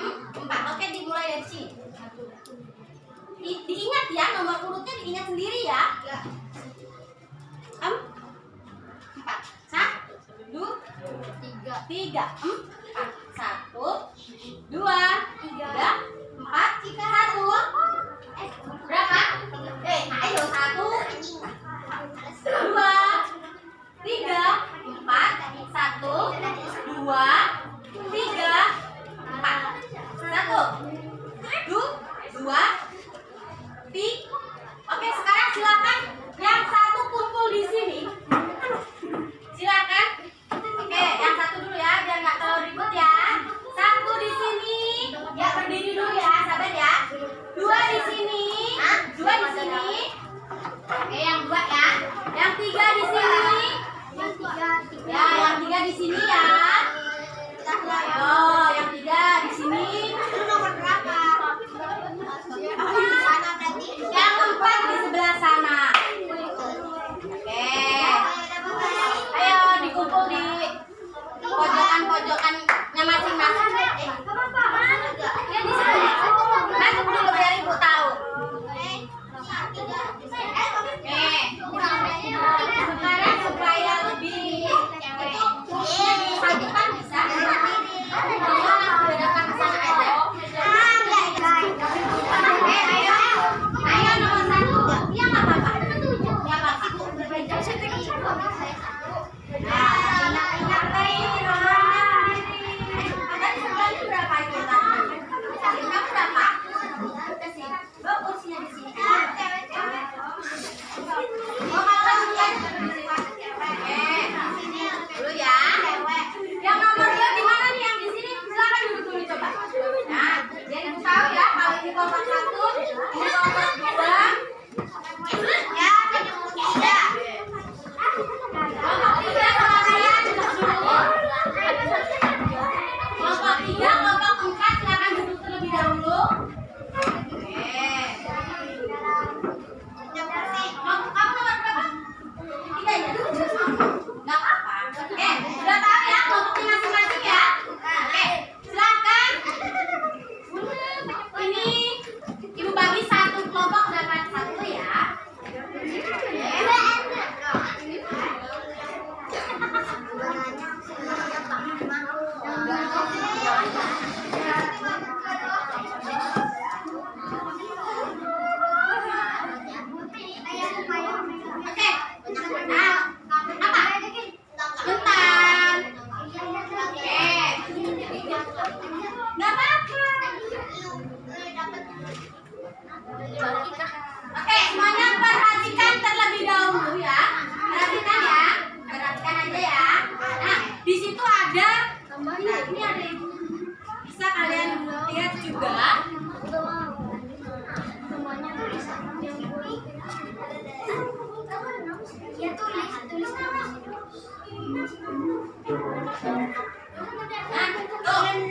juga. Nah, tuh,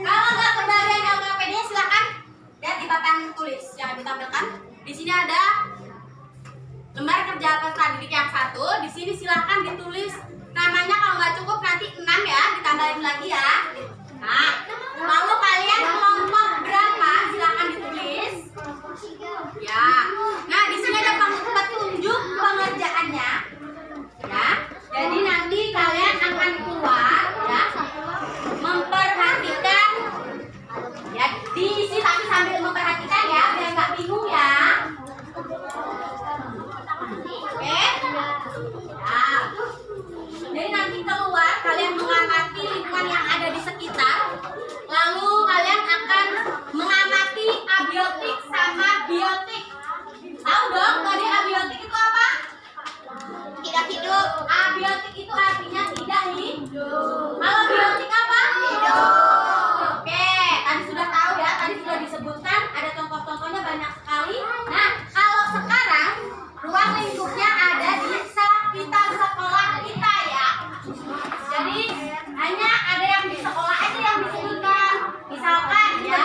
kalau nggak kebagian LKPD silakan lihat di papan tulis yang ditampilkan. Di sini ada lembar kerja peserta didik yang 1. Di sini silakan ditulis namanya, kalau nggak cukup nanti 6 ya, ditambahin lagi ya. Nah, lalu kalian kelompok berapa? Silakan ditulis. Ya. Nah, di sini ada petunjuk pengerjaannya. Ya. Jadi nanti kalian akan keluar ya, memperhatikan ya, diisi tapi sambil memperhatikan ya, biar nggak bingung ya. Oke? Nah, jadi nanti keluar kalian mengamati lingkungan yang ada di sekitar. Lalu kalian akan mengamati abiotik sama biotik. Tahu dong tadi abiotik itu apa? Tidak hidup. Abiotik itu artinya tidak hidup. Kalau biotik apa? Hidup. Oke, tadi sudah tahu ya, tadi sudah disebutkan, ada contoh-contohnya banyak sekali. Nah, kalau sekarang ruang lingkupnya ada di sekitar sekolah kita ya. Jadi hanya ada yang di sekolah aja yang disebutkan. Misalkan ya,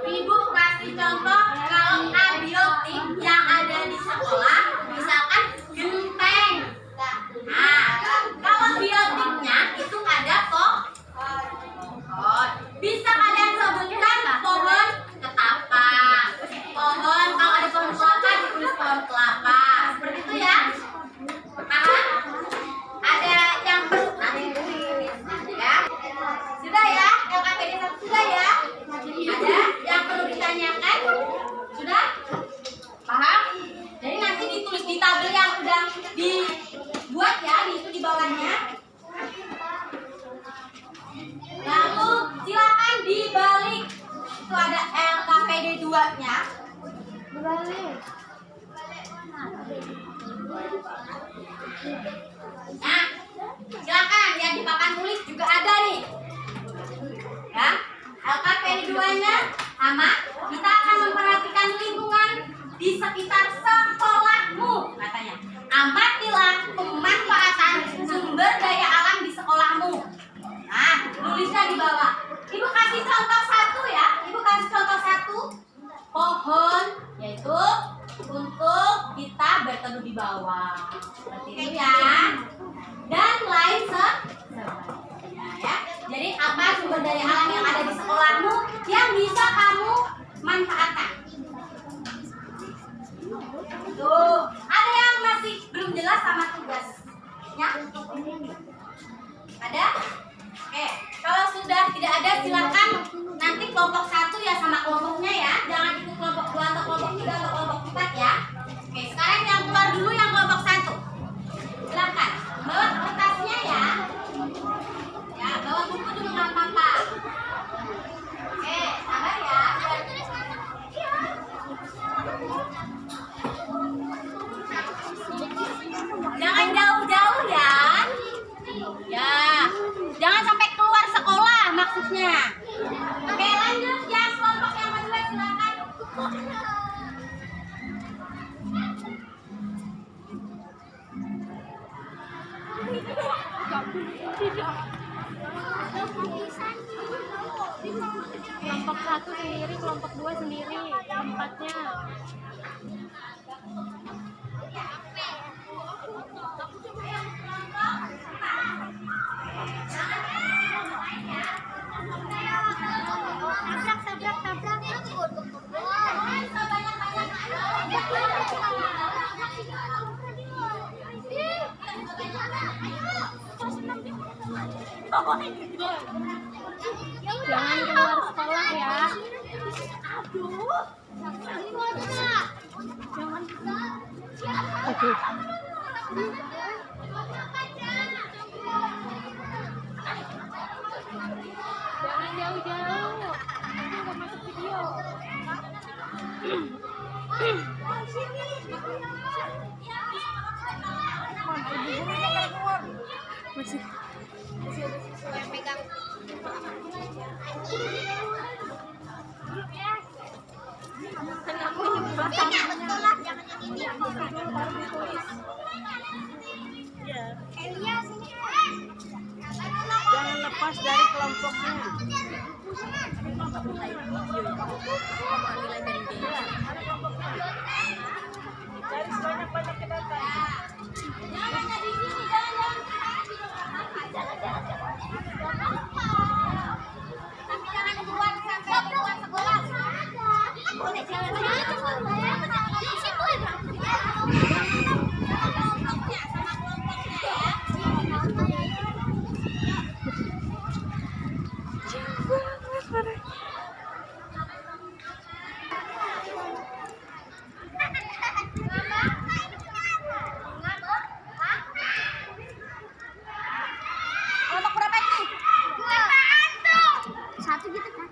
Ibu kasih contoh kalau abiotik yang ada di sekolah, misalkan genteng. Nah, kalau biotiknya itu ada pohon. Bisa kalian sebutkan pohon ketapa. Pohon, kalau ada pohon kelapa ditulis pohon kelapa. Seperti itu ya. Paham? Ada yang perlu ya? Sudah ya? LKPD 1 sudah ya? Ada yang perlu ditanyakan? Sudah? Paham? Jadi nanti ditulis di tabel yang sudah dibuat ya, itu di bawahnya. Lalu silakan dibalik. Itu ada LKPD 2-nya. Dibalik. Nah, silakan ya, di papan tulis juga ada nih. Ya, LKPD 2-nya sama. Kita akan memperhatikan lingkungan di sekitar sekolahmu, katanya. Amatilah pemanfaatan sumber daya alam di sekolahmu. Nah, tulisnya di bawah. Ibu kasih contoh 1 ya. Ibu kasih contoh 1. Pohon, yaitu untuk kita berteduh di bawah. Seperti itu ya. Dan lain sebagainya ya. Jadi apa sumber daya alam yang ada di sekolahmu yang bisa kamu manfaatkan? Tuh, ada yang masih belum jelas sama tugasnya? Ada? Oke, kalau sudah tidak ada silakan nanti kelompok 1 ya sama kelompoknya ya. Jangan ikut kelompok 2 atau kelompok 3 atau kelompok 4 ya. Oke, sekarang yang keluar dulu yang kelompok 1. Silakan bawa kertasnya ya. Ya, bawa buku dulu nggak apa-apa. Oke, sabar ya. Jangan jauh-jauh ya. Ya, jangan sampai keluar sekolah maksudnya. Oke, lanjut ya, kelompok yang kedua silakan. Kelompok 1 sendiri, kelompok 2 sendiri tempatnya. Jangan keluar sekolah ya. Jangan jauh-jauh. Nanti nggak masuk video. Masih. Pegang. pas dari kelompoknya. Dari sebanyak-banyak kita Jangan di sini, jangan. Tapi jangan keluar sampai keluar sekolah. Boleh jalan di situ ya. Kelompoknya sama kelompoknya ya. Kelompok berapa ini? Satu gitu kan?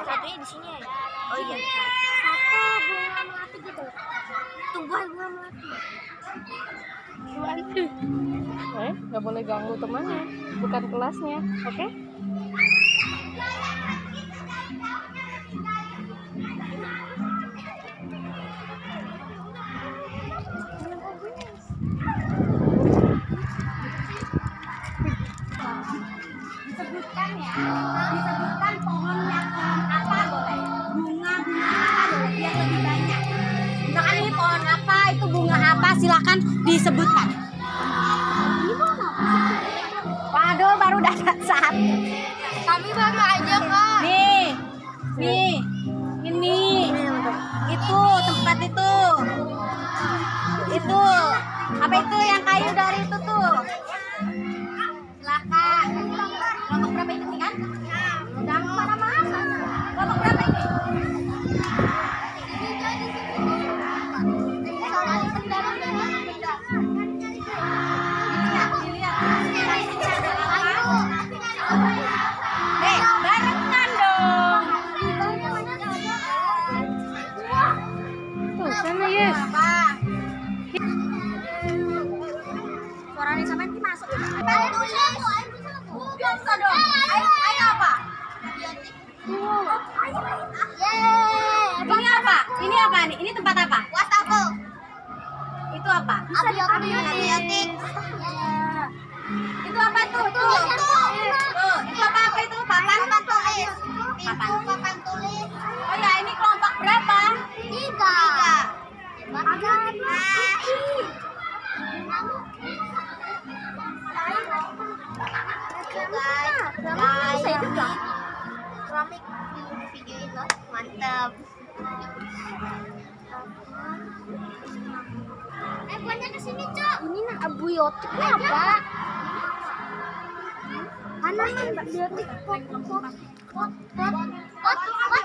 Satunya di sini ya? Oh iya. Satu bunga melati gitu. Tumbuhan bunga melati. Nggak boleh ganggu temannya, bukan kelasnya, oke? Disebutkan ya, disebutkan pohon yang apa boleh, bunga apa boleh, biar lebih banyak. Misalkan ini pohon apa, itu bunga apa, silakan disebutkan. Waduh, baru dapat satu. Kami baru aja kak. Nih, ini, itu tempat itu, apa itu yang kayu dari itu tuh? Silakan. Kelompok berapa itu nih kan? Jangan kemana-mana. Kelompok berapa ini? Barengan dong. Tuh, sana Yes. Apa? Suaranya sampai nanti masuk. Bisa dong. Ayo apa? Ini apa? Ini apa nih? Ini tempat apa? Wastafel. Itu apa? Abiotik. Itu apa tuh? Tuh. Itu apa itu? Papan? Papan tulis. Oh ya, ini kelompok berapa? 3. Keramik video itu mantap. Buatnya kesini cok. Ini abiotiknya apa? Tanaman biotik pot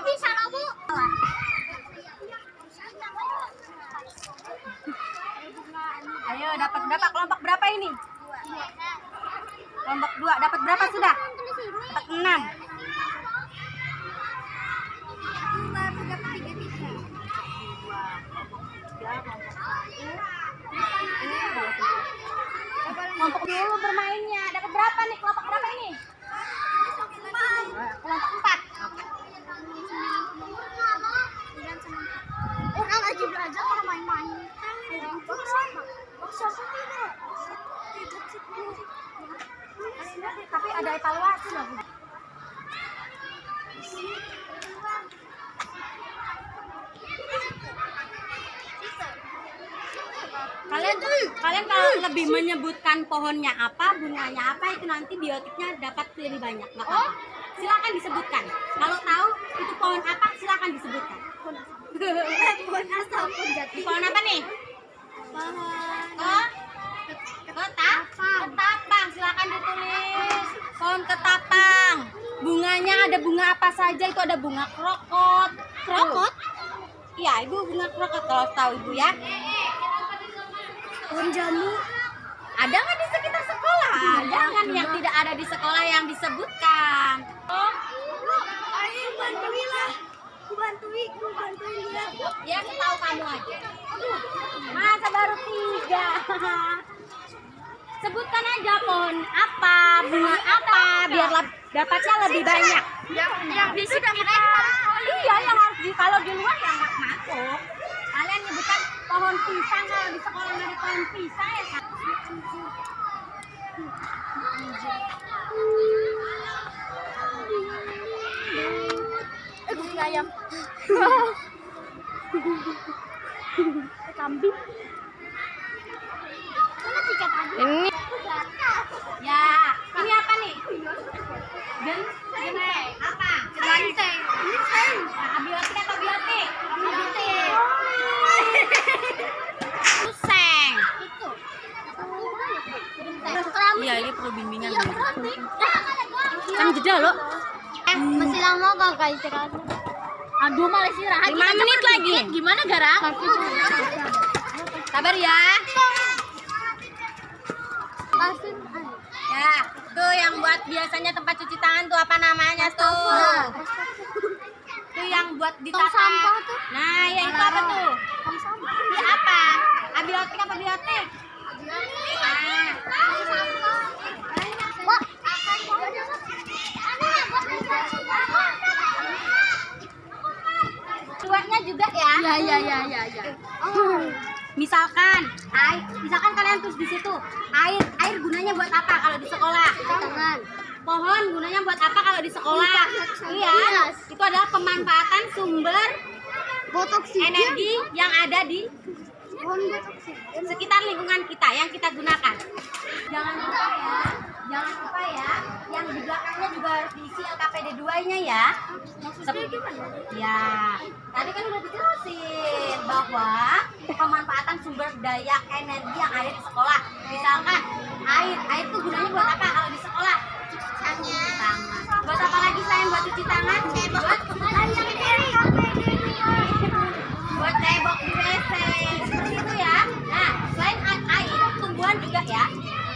bisa loh bu. Ayo, dapat berapa? Kelompok berapa ini? Kelompok 2 dapat berapa sudah? Dapat 6. Kelompok dulu bermainnya. Dapat berapa nih? Kelompok berapa ini? Kelompok 4. Orang aja belajar kalau main-main. Tapi ada evaluasi loh. Kalian kalau lebih menyebutkan pohonnya apa, bunganya apa, itu nanti biotiknya dapat lebih banyak. Nggak apa-apa. Silakan disebutkan. Kalau tahu itu pohon apa, silakan disebutkan. Pohon apa nih? Ketapang. Silakan ditulis. Pohon ketapang. Bunganya ada bunga apa saja? Itu ada bunga krokot. Krokot? Iya, ibu bunga krokot kalau tahu ibu ya. Pohon jamu. Ada nggak di sekitar sekolah? Jangan yang tidak ada di sekolah yang disebutkan. Oh, Ayo bantuilah. Bantuin dia. ya tahu kamu aja. Masa baru 3? Sebutkan aja pohon apa, bunga apa, biar dapatnya lebih banyak. Yang di sekitar. Iya, yang harus kalau di luar yang nggak masuk. Kalian nyebutkan pohon pisang, kalau di sekolah nggak ada pohon pisang ya. Kucing ayam. Kambing. Mana tiket tadi? Ini Ya, ini apa nih? Genteng. Apa? Genteng. Nah, abiotik atau biotik? Biotik. Suseng. Itu. Iya, ini perlu bimbingan. kan jeda loh. Masih lama kok guys sekarang. Aduh malah istirahat. 5 menit lagi. Gimana Gara? Sabar ya. Ya, tuh yang buat biasanya tempat cuci tangan tuh apa namanya tuh? Tuh yang buat ditata. sampah tuh. Nah, ya itu apa tuh? Ini apa? Abiotik apa biotik? Nah, Wah. keluarnya juga ya. Ya. Misalkan kalian tulis di situ air gunanya buat apa kalau di sekolah? Tangan. Pohon gunanya buat apa kalau di sekolah? Iya, itu adalah pemanfaatan sumber Botok sih. energi yang ada di sekitar lingkungan kita yang kita gunakan. Jangan lupa ya, yang di belakangnya juga harus diisi LKPD 2-nya ya. Maksudnya gimana? Ya, tadi kan udah dijelasin bahwa pemanfaatan sumber daya energi yang ada di sekolah. Misalkan air itu gunanya buat apa kalau di sekolah? Cuci tangan. Buat apa lagi selain buat cuci tangan? Buat cebok di WC. Seperti itu ya. Nah, selain air, tumbuhan juga ya.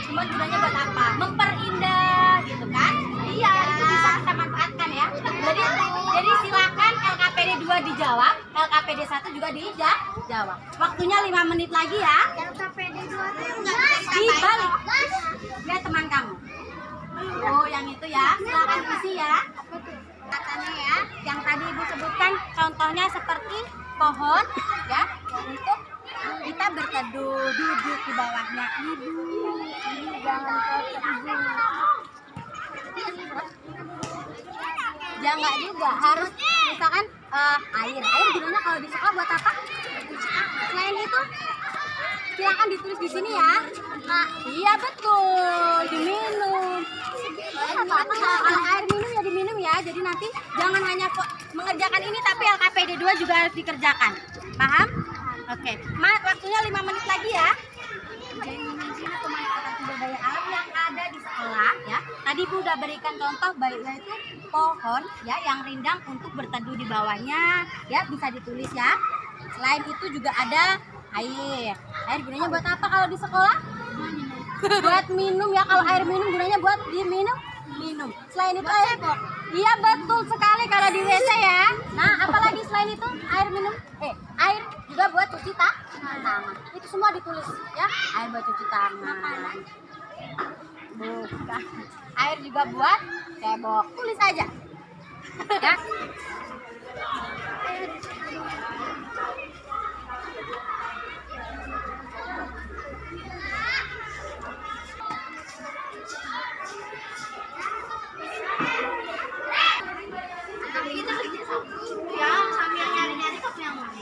Cuma gunanya buat apa? Memperindah gitu kan? Iya, itu bisa kita manfaatkan ya. Jadi silakan LKPD 2 dijawab, LKPD 1 juga dijawab. Waktunya 5 menit lagi ya. LKPD 2 Dibalik. Lihat teman kamu. Oh, yang itu ya. Silakan isi ya. Katanya ya, yang tadi Ibu sebutkan contohnya seperti pohon ya. Untuk kita berteduh, duduk di bawahnya Ibu. Ini jangan Ibu. Ya enggak juga, harus misalkan air gunanya kalau di sekolah buat apa? Selain itu silakan ditulis di sini ya. Nah, iya betul, diminum. Kalau air minum ya diminum ya. Jadi nanti jangan hanya mengerjakan ini tapi LKPD 2 juga harus dikerjakan. Paham? Oke. Waktunya 5 menit lagi ya. Pemanfaatan sumber daya alam yang ada di sekolah ya. Tadi Bu udah berikan contoh yaitu pohon ya yang rindang untuk berteduh di bawahnya ya, bisa ditulis ya. Selain itu juga ada air. Air gunanya buat apa kalau di sekolah? Buat minum ya. Kalau air minum gunanya buat diminum. Selain itu air. Iya betul sekali kalau di WC ya. Nah, apalagi selain itu air minum? Air juga buat cuci tangan. Itu semua ditulis ya. Air buat cuci tangan. Bukan. Air juga buat cebok. Tulis aja. Ya. Sambil nyari-nyari kok yang mana?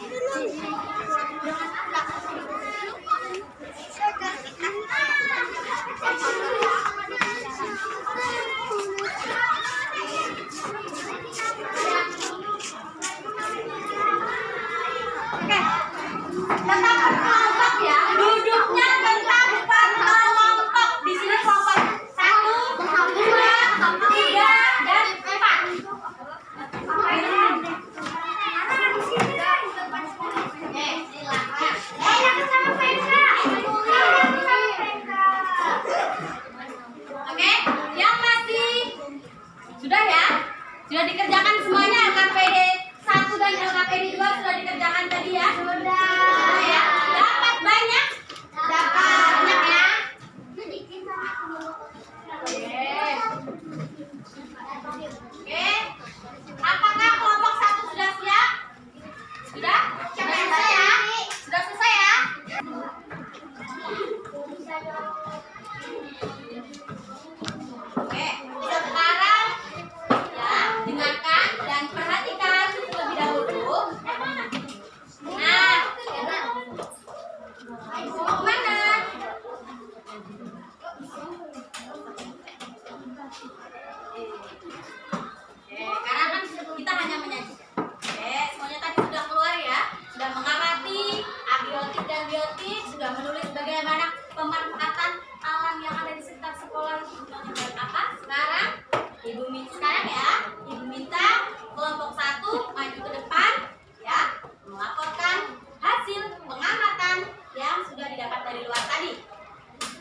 sekarang ya, Ibu minta kelompok 1 maju ke depan ya, melaporkan hasil pengamatan yang sudah didapat dari luar tadi.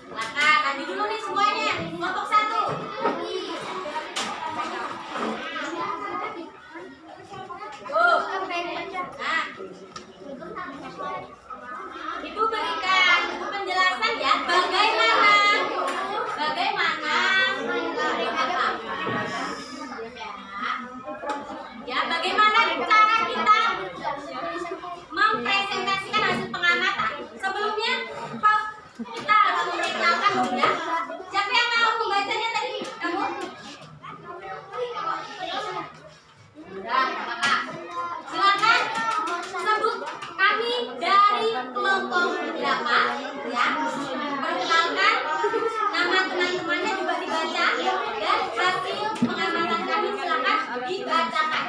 Silakan maju dulu nih semuanya. Kelompok 1. Tuh. Nah. Ibu berikan penjelasan ya, bagaimana ya, bagaimana cara kita mempresentasikan hasil pengamatan. Sebelumnya kita harus memperkenalkan dulu ya. Siapa yang mau membacanya tadi? Kamu? Udah, Kakak. Silakan sebut kami dari kelompok berapa ya. Perkenalkan nama teman-temannya juga dibaca dan hasil pengamatan kami silakan dibacakan.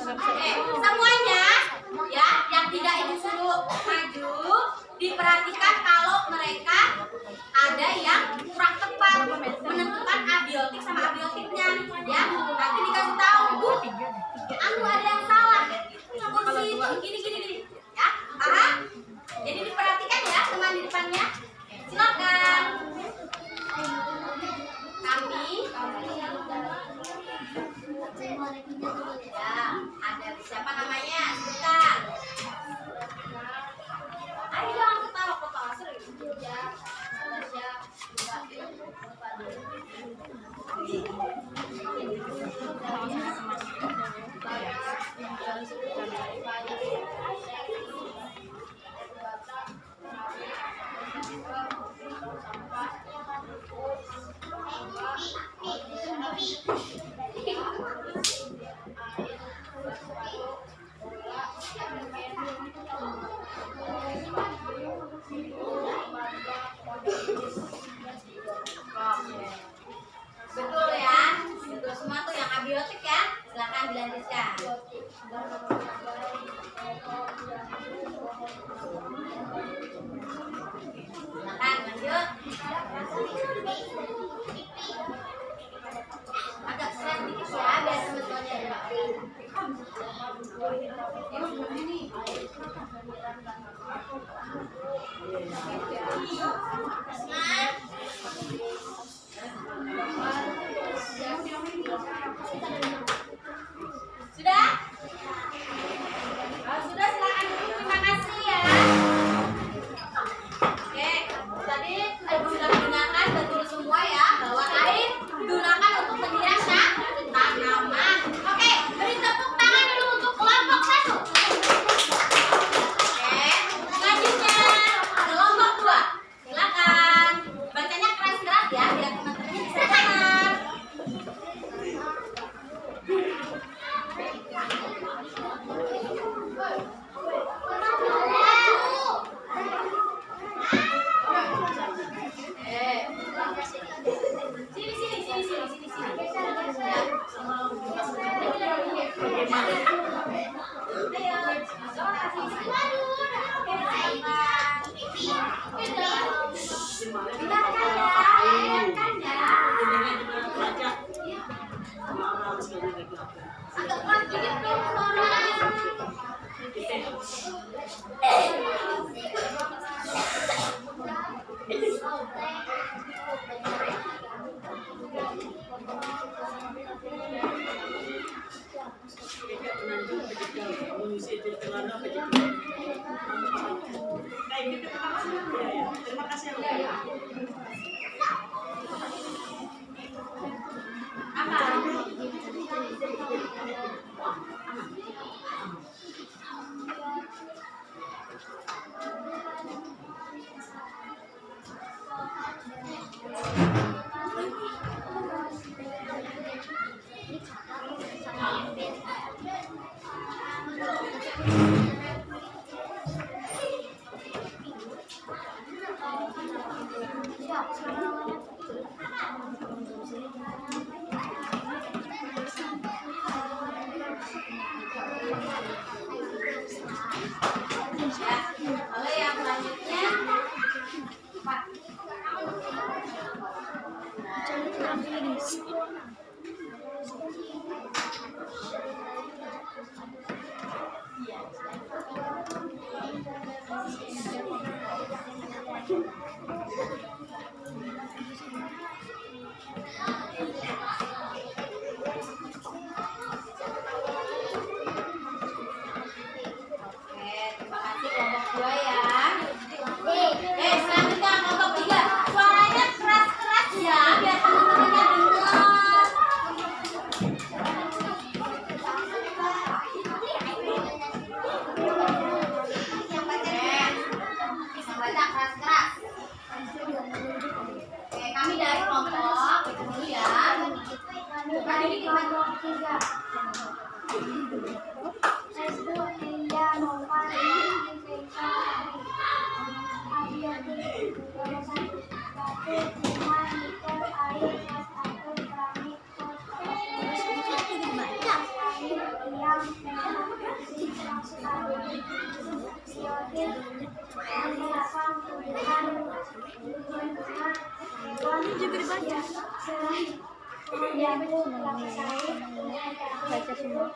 Oke, semuanya ya yang tidak Ibu suruh maju diperhatikan kalau mereka ada yang kurang tepat menentukan abiotik sama abiotiknya ya. Nanti dikasih tahu, Bu, anu ada yang salah. Kursi gini ya. Paham? Jadi diperhatikan ya teman di depannya. Silakan. Kami ya, ada siapa namanya? Sebentar. Ayo jangan ketawa serius. Ya. Betul ya, betul semua tuh yang abiotik ya. Silakan dilanjutkan. Silakan lanjut. Agak stres dikit ya, biar teman-temannya ada. Sudah? Kalau sudah silakan dulu, terima kasih ya. Oke, tadi Ibu sudah mendengarkan betul semua ya bahwa air digunakan untuk menghiaskan tanaman. Oke, beri tepuk tangan dulu untuk kelompok 1. Oke, selanjutnya kelompok 2. Silakan. Bacanya keras-keras ya biar teman-temannya bisa dengar. Lalu yang selanjutnya 4. Terima kasih kelompok 2 ya. Selanjutnya kelompok 3. Suaranya keras-keras ya, biar teman-temannya dengar. Bisa baca keras-keras. Kami dari kelompok itu dulu ya. Tadi di kelompok 3. Ini juga dibaca. Baca semua.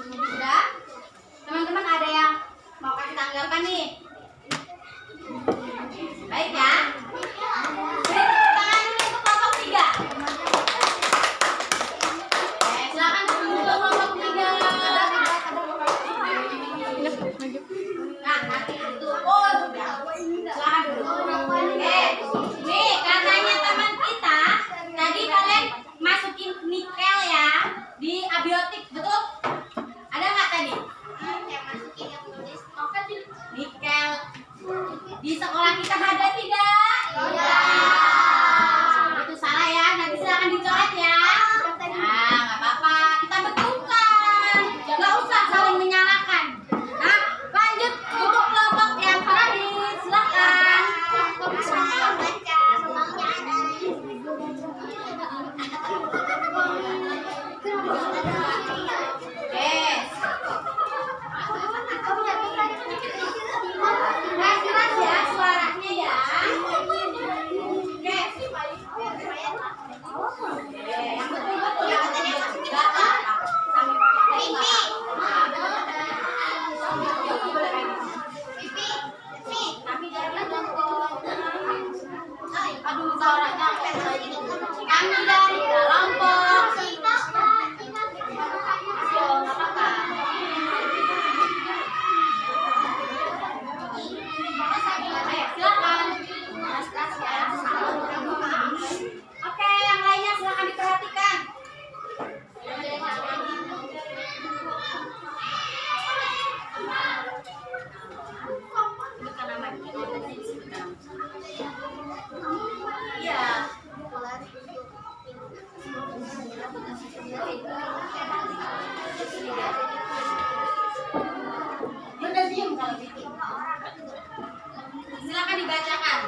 Udah? Teman-teman ada yang mau kasih tanggapan nih? Baik ya. Beri tangan dulu untuk kelompok 3. Silakan untuk kelompok 3. Nah, nanti itu. Oh, sudah. Silakan dulu. Nih katanya teman kita tadi kalian masukin nikel ya di abiotik, betul? Ada nggak tadi? Nikel di sekolah kita ada tidak? Iya. Itu salah ya, nanti silakan dicoret ya. Nah, nggak apa-apa, kita betulkan. Nggak usah saling menyalahkan. Nah, lanjut untuk kelompok yang terakhir, silakan. Keras ya suaranya ya. Yang betul-betul ya katanya enggak kami dari kelompok. Aduh, suaranya kami dari kelompok. Silakan. Oke, yang lainnya silakan diperhatikan. Iya. Udah diam kalau gitu. Silakan dibacakan.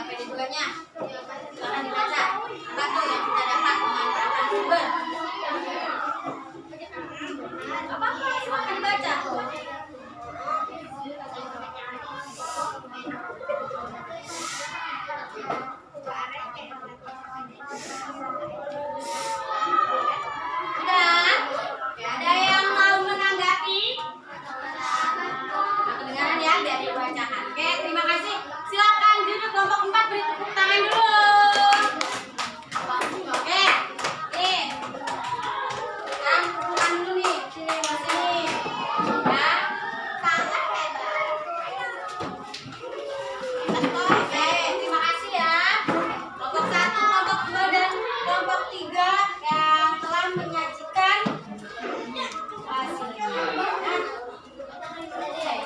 sampai di 2-nya. Silakan dibaca. Apa tuh yang kita dapat memanfaatkan sumber? Apa? Silakan dibaca. Udah? Oke, ada yang mau menanggapi? Kedengaran ya, biar dibacakan. Oke, terima kasih. Silakan duduk kelompok 4, beri tepuk tangan dulu. Oke, nih. Sekarang tepukan dulu nih. Sini, mas sini. Ya. Sangat hebat. Oke, terima kasih ya. Kelompok 1, kelompok 2, dan kelompok 3 yang telah menyajikan hasilnya.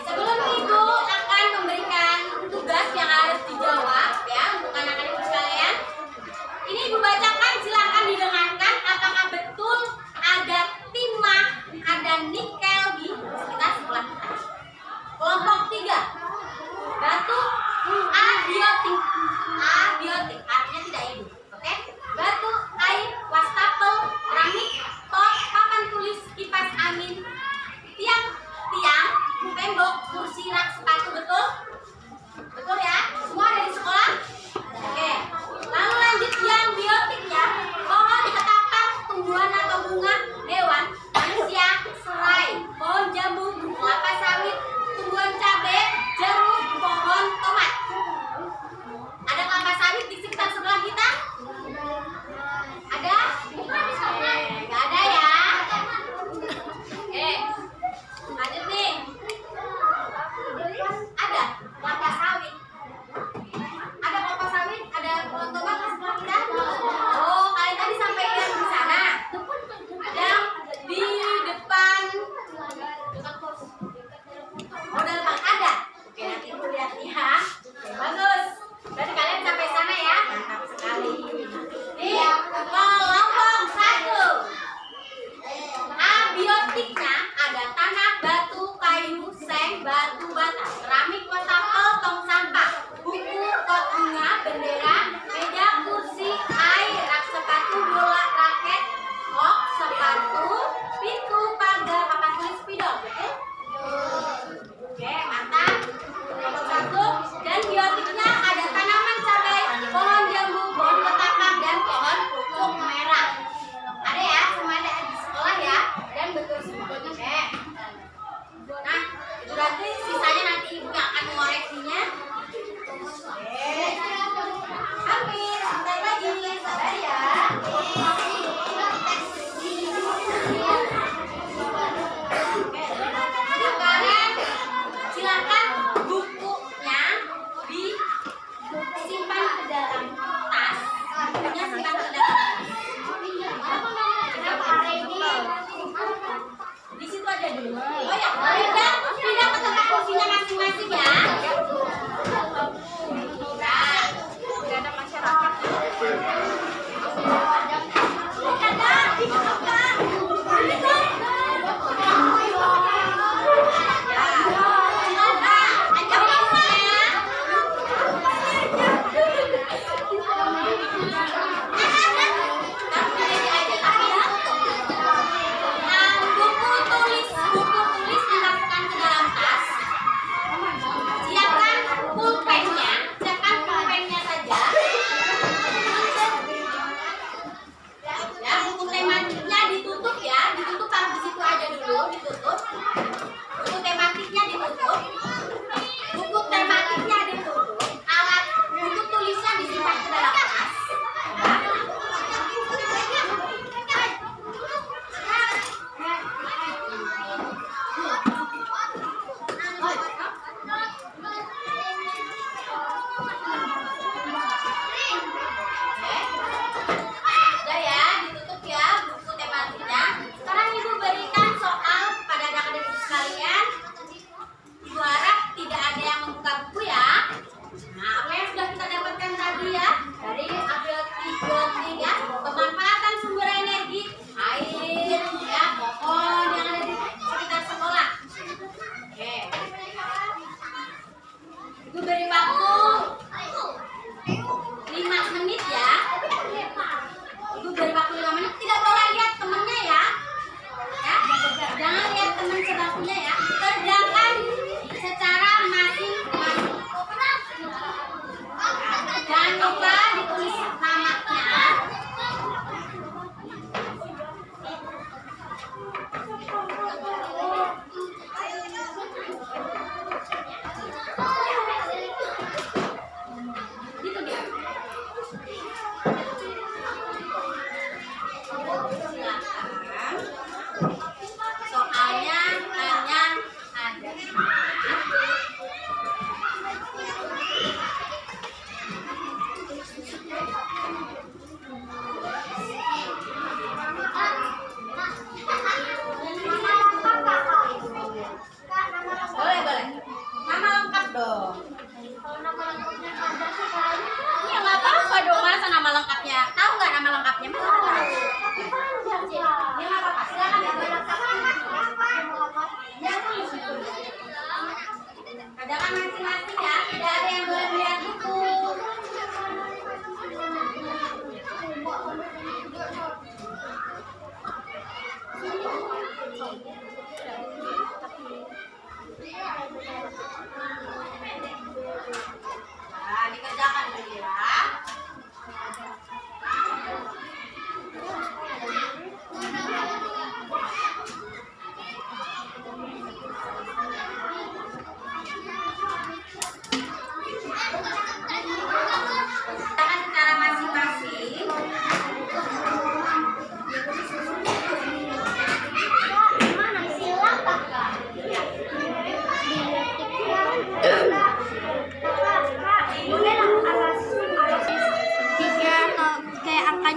Sebelum Ibu akan memberikan tugas yang harus dijawab ya untuk anak-anak Ibu sekalian, ini Ibu bacakan, silakan didengarkan apakah betul ada timah, ada nikel di sekitar sekolah kita. Kelompok 3, batu,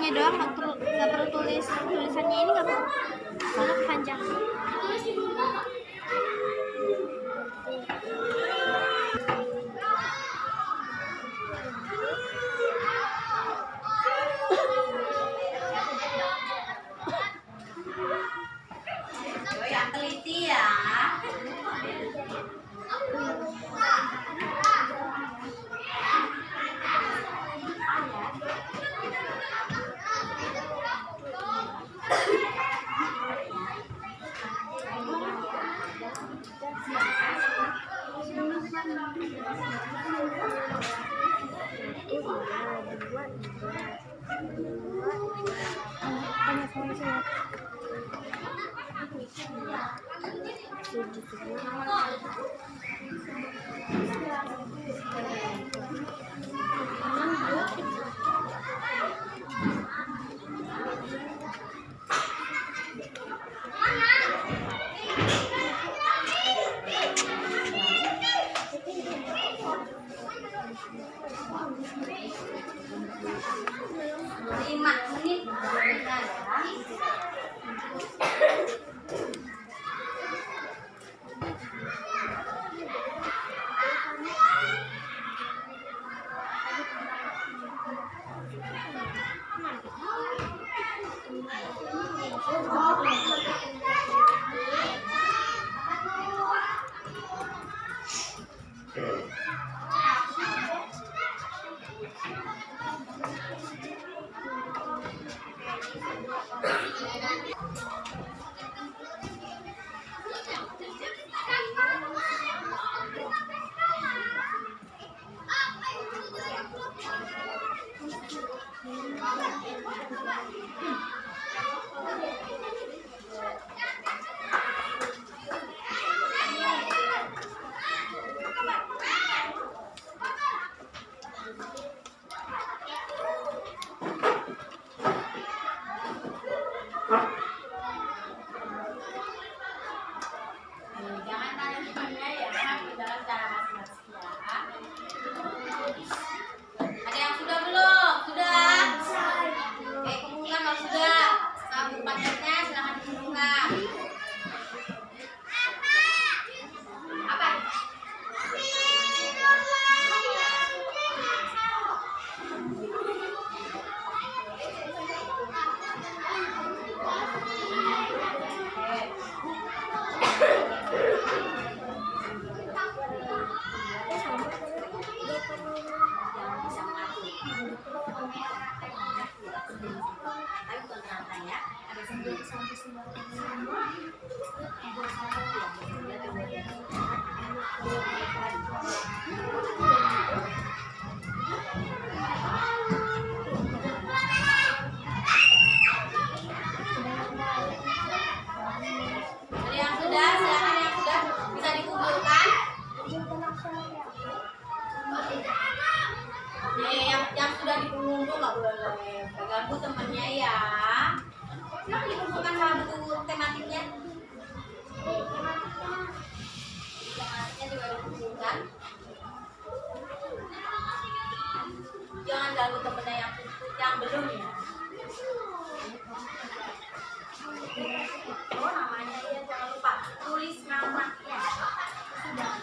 namanya doang, nggak perlu tulisannya ini nggak perlu, soalnya panjang. Yang teliti ya. Lima menit ya. Jangan tanya temannya ya, dalam cara masing-masing ya. Ada yang sudah belum? Sudah? Oke, kumpulkan kalau sudah. Sabuk paketnya silahkan dikumpulkan. Apa? Ada yang sudah, silakan yang sudah bisa dikumpulkan. Yang sudah dikumpul nggak boleh ganggu temennya ya. Silakan dikumpulkan sama buku tematiknya. Tematiknya juga dikumpulkan. Jangan ganggu temennya yang belum ya. Oh, namanya ya, jangan lupa tulis namanya. Sudah.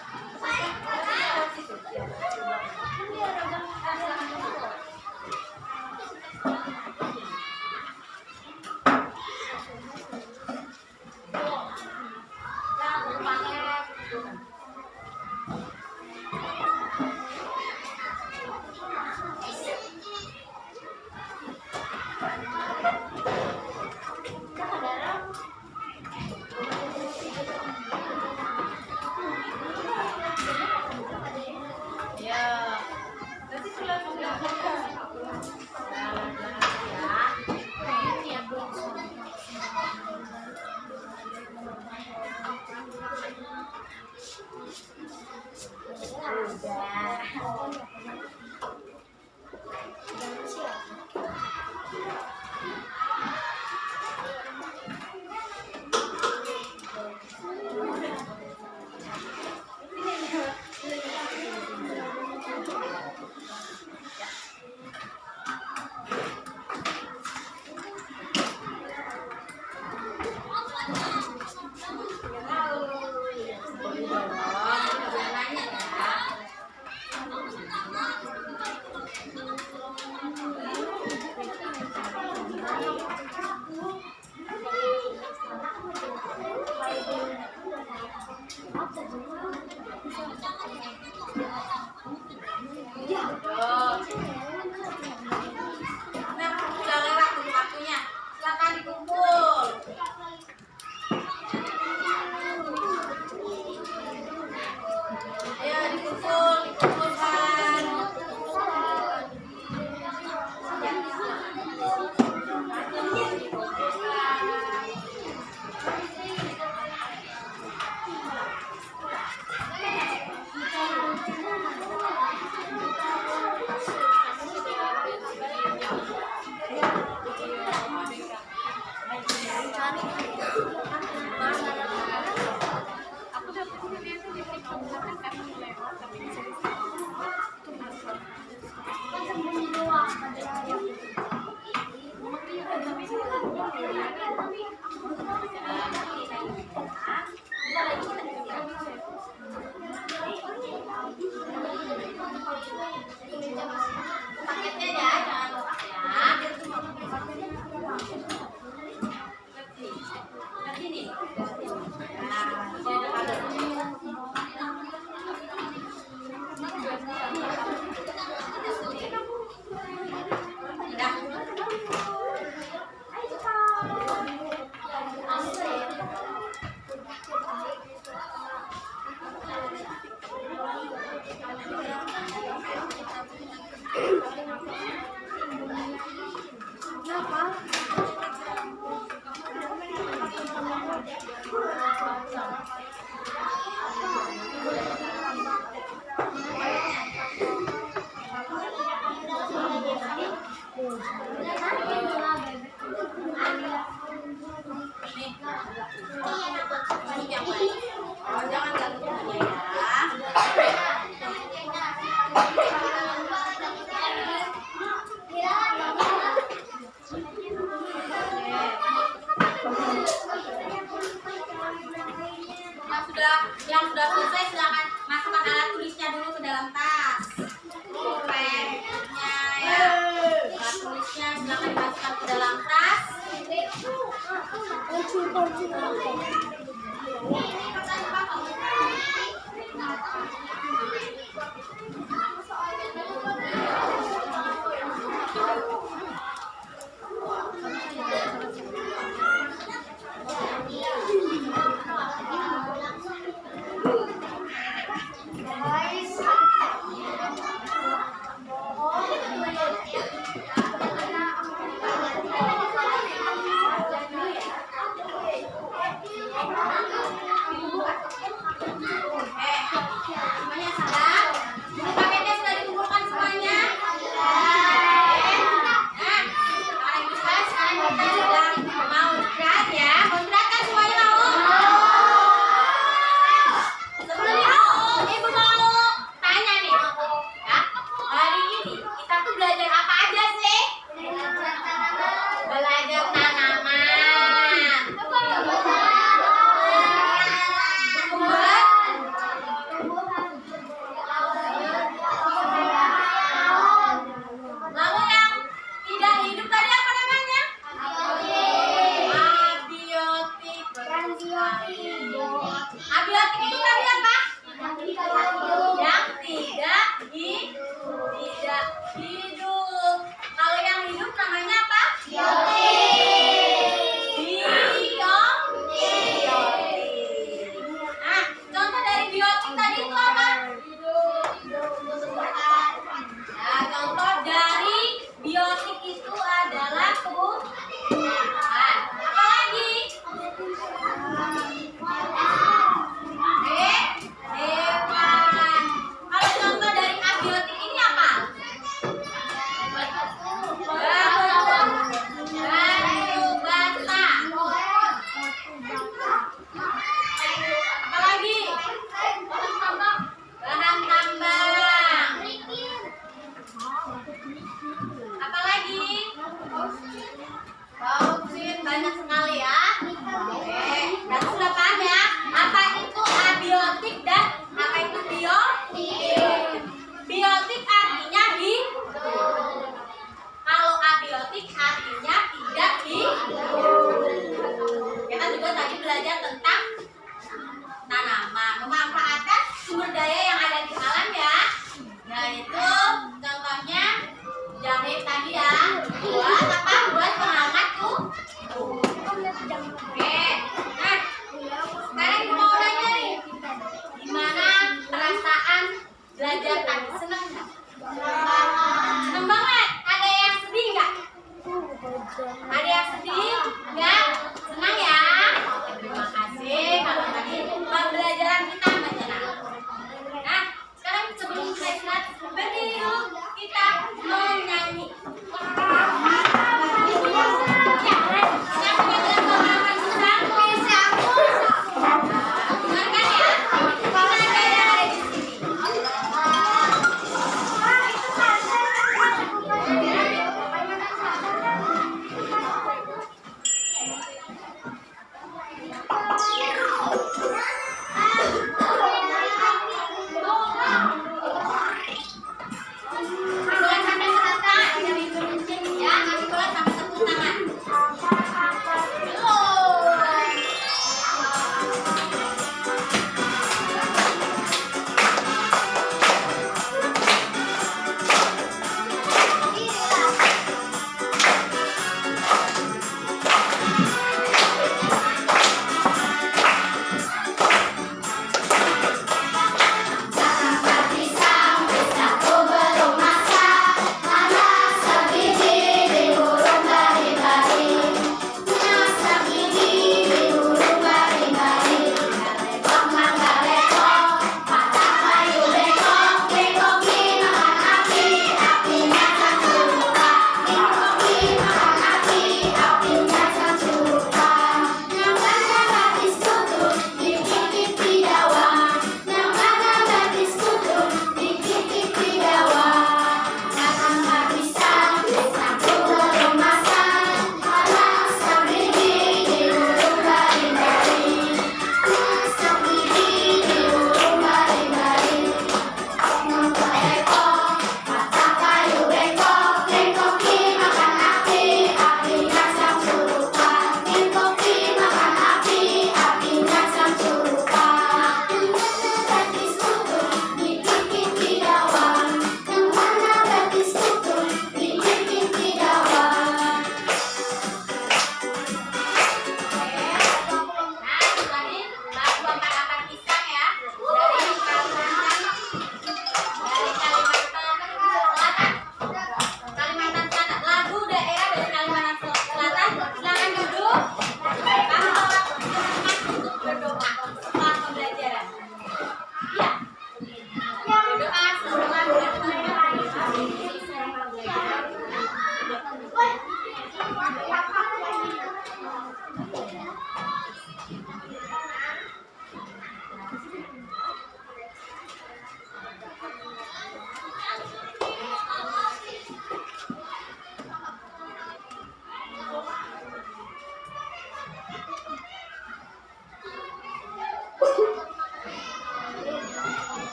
Semuanya sadar? Ini paketnya sudah dikumpulkan semuanya? Nah, ibu sekarang kita sedang mau istirahat ya. Mau istirahat kan semuanya mau? Sebelum ibu mau tanya nih, ya. Hari ini kita tuh belajar apa aja sih? Belajar tanaman. Lalu yang tidak hidup tadi apa namanya? Abiotik. Abiotik itu tadi apa? Yang tidak hidup. Kalau yang hidup namanya apa? Biotik. Nah, contoh dari biotik tadi itu apa? Ya, contoh dari biotik itu adalah tumbuhan. Apa lagi? Hewan. Kalau contoh dari abiotik ini apa?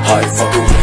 High fucking